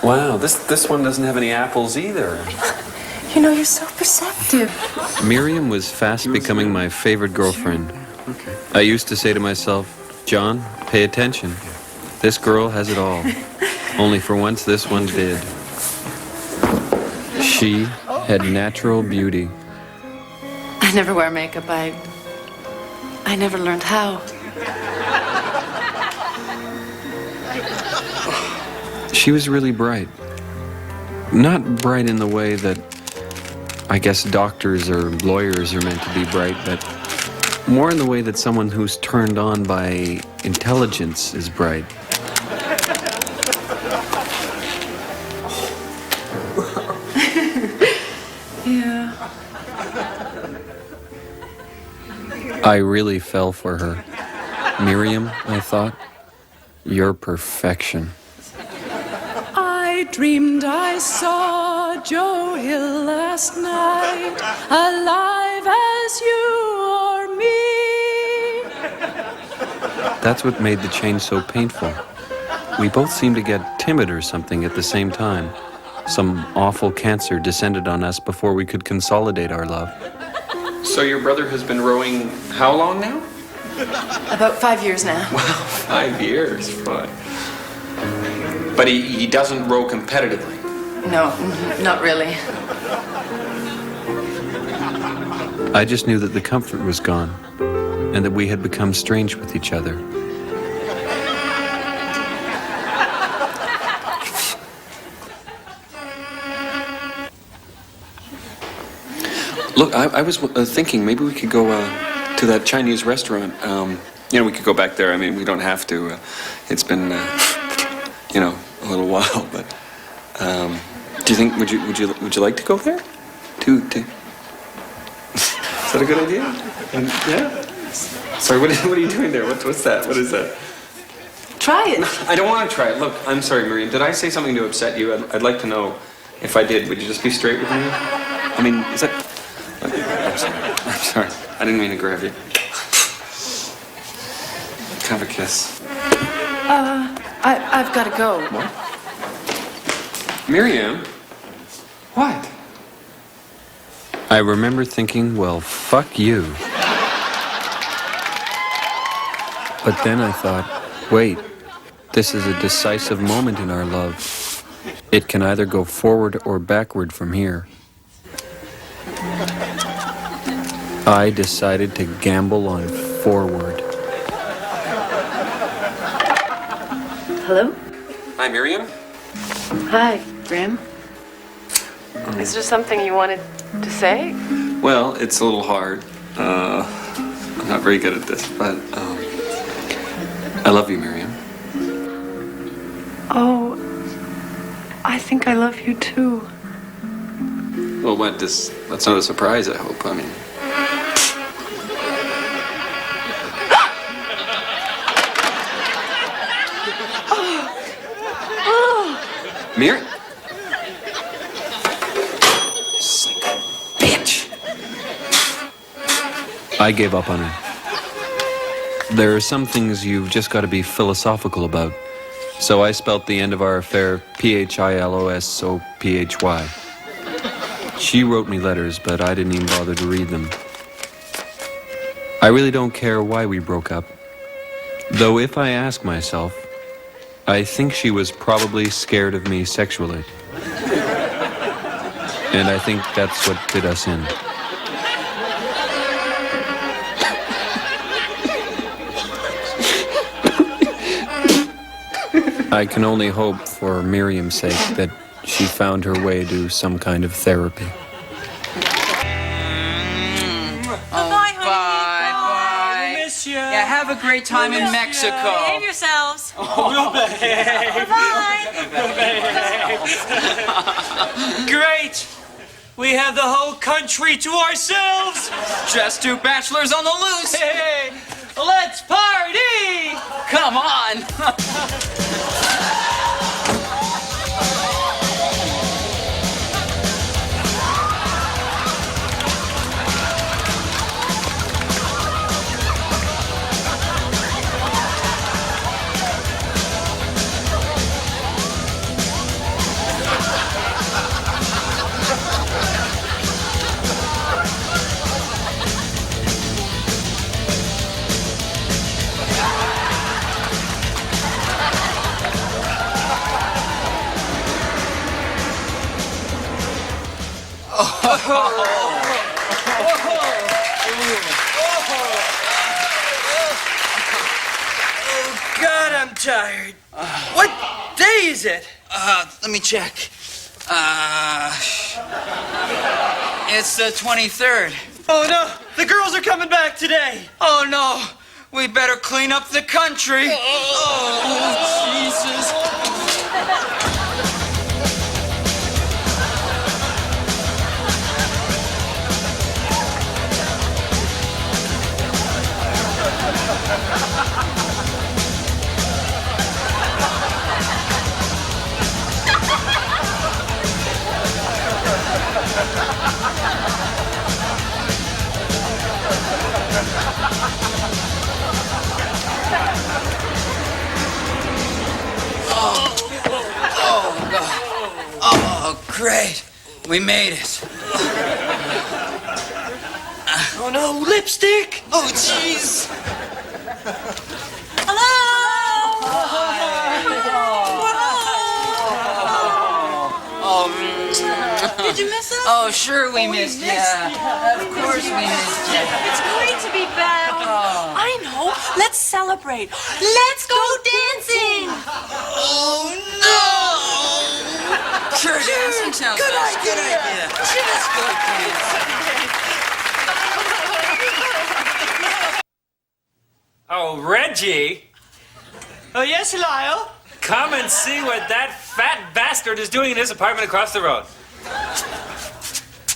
Wow, this one doesn't have any apples either. You know, you're so perceptive. Miriam was fast becoming my favorite girlfriend. I used to say to myself, John, pay attention. This girl has it all. Only for once, this one did. She had natural beauty. I never wear makeup. I never learned how. She was really bright. Not bright in the way that I guess doctors or lawyers are meant to be bright, but more in the way that someone who's turned on by intelligence is bright. Yeah. I really fell for her. Miriam, I thought, you're perfection. I dreamed I saw Joe Hill last night, alive as you or me. That's what made the change so painful. We both seemed to get timid or something at the same time. Some awful cancer descended on us before we could consolidate our love. So your brother has been rowing how long now? About 5 years now. Wow, 5 years. Fine. But he doesn't row competitively. No, not really. I just knew that the comfort was gone, and that we had become strange with each other. Look, I was thinking maybe we could go to that Chinese restaurant. We could go back there. I mean, we don't have to. It's been, a little while. But do you think would you like to go there? To Is that a good idea? Yeah. Sorry, what are you doing there? What's that? What is that? Try it. I don't want to try it. Look, I'm sorry, Miriam. Did I say something to upset you? I'd like to know if I did. Would you just be straight with me? I mean, is that... I'm sorry. I didn't mean to grab you. Have a kiss. I've got to go. What? Miriam? What? I remember thinking, well, fuck you. But then I thought, wait, this is a decisive moment in our love. It can either go forward or backward from here. I decided to gamble on forward. Hello? Hi, Miriam. Hi, Graham. Is there something you wanted to say? Well, it's a little hard. I'm not very good at this, but I love you, Miriam. Oh, I think I love you too. Well, that's not a surprise, I hope. I mean... Miriam? Bitch! I gave up on her. There are some things you've just got to be philosophical about. So I spelt the end of our affair Philosophy. She wrote me letters, but I didn't even bother to read them. I really don't care why we broke up. Though if I ask myself, I think she was probably scared of me sexually. And I think that's what did us in. I can only hope for Miriam's sake that she found her way to some kind of therapy. Bye, honey. Bye. We miss you. Yeah, have a great time in Mexico. Behave yourselves. We'll behave. Bye-bye. Great. We have the whole country to ourselves. Just two bachelors on the loose. Hey, let's party. Come on. Oh, God, I'm tired. What day is it? Let me check. It's the 23rd. Oh, no. The girls are coming back today. Oh, no. We better clean up the country. Oh, Jesus. Oh, great. We made it. Oh, no. Lipstick. Oh, jeez. Did you miss us? Oh, sure we missed you. Of course we missed you. It's great to be back. Oh. I know. Let's celebrate. Let's go dancing. Oh, no. Sure, dancing sounds Good nice. idea. Good idea. Let's go dancing. Oh, Reggie. Oh, yes, Lyle? Come and see what that fat bastard is doing in his apartment across the road.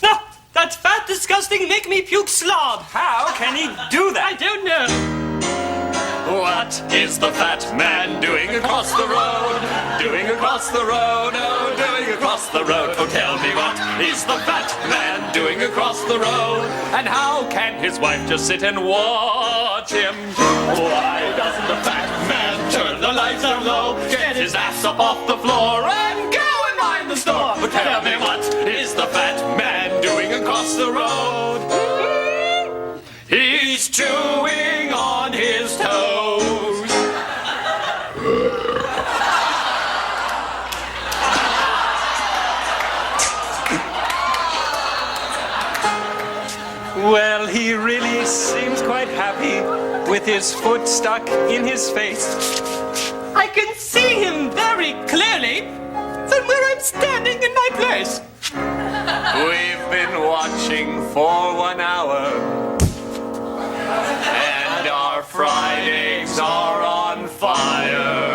No, that fat, disgusting, make me puke slob. How can he do that? I don't know. What is the fat man doing across the road? Doing across the road, oh, doing across the road. Oh, tell me what is the fat man doing across the road? And how can his wife just sit and watch him? Why doesn't the fat man turn the lights down low, get his ass up off the floor, and go and mind the store? Oh, tell me what is the fat man doing across the road? He's chewing on his toes. Well, he really seems quite happy with his foot stuck in his face. I can see him very clearly from where I'm standing in my place. We've been watching for 1 hour, and our fried eggs are on fire.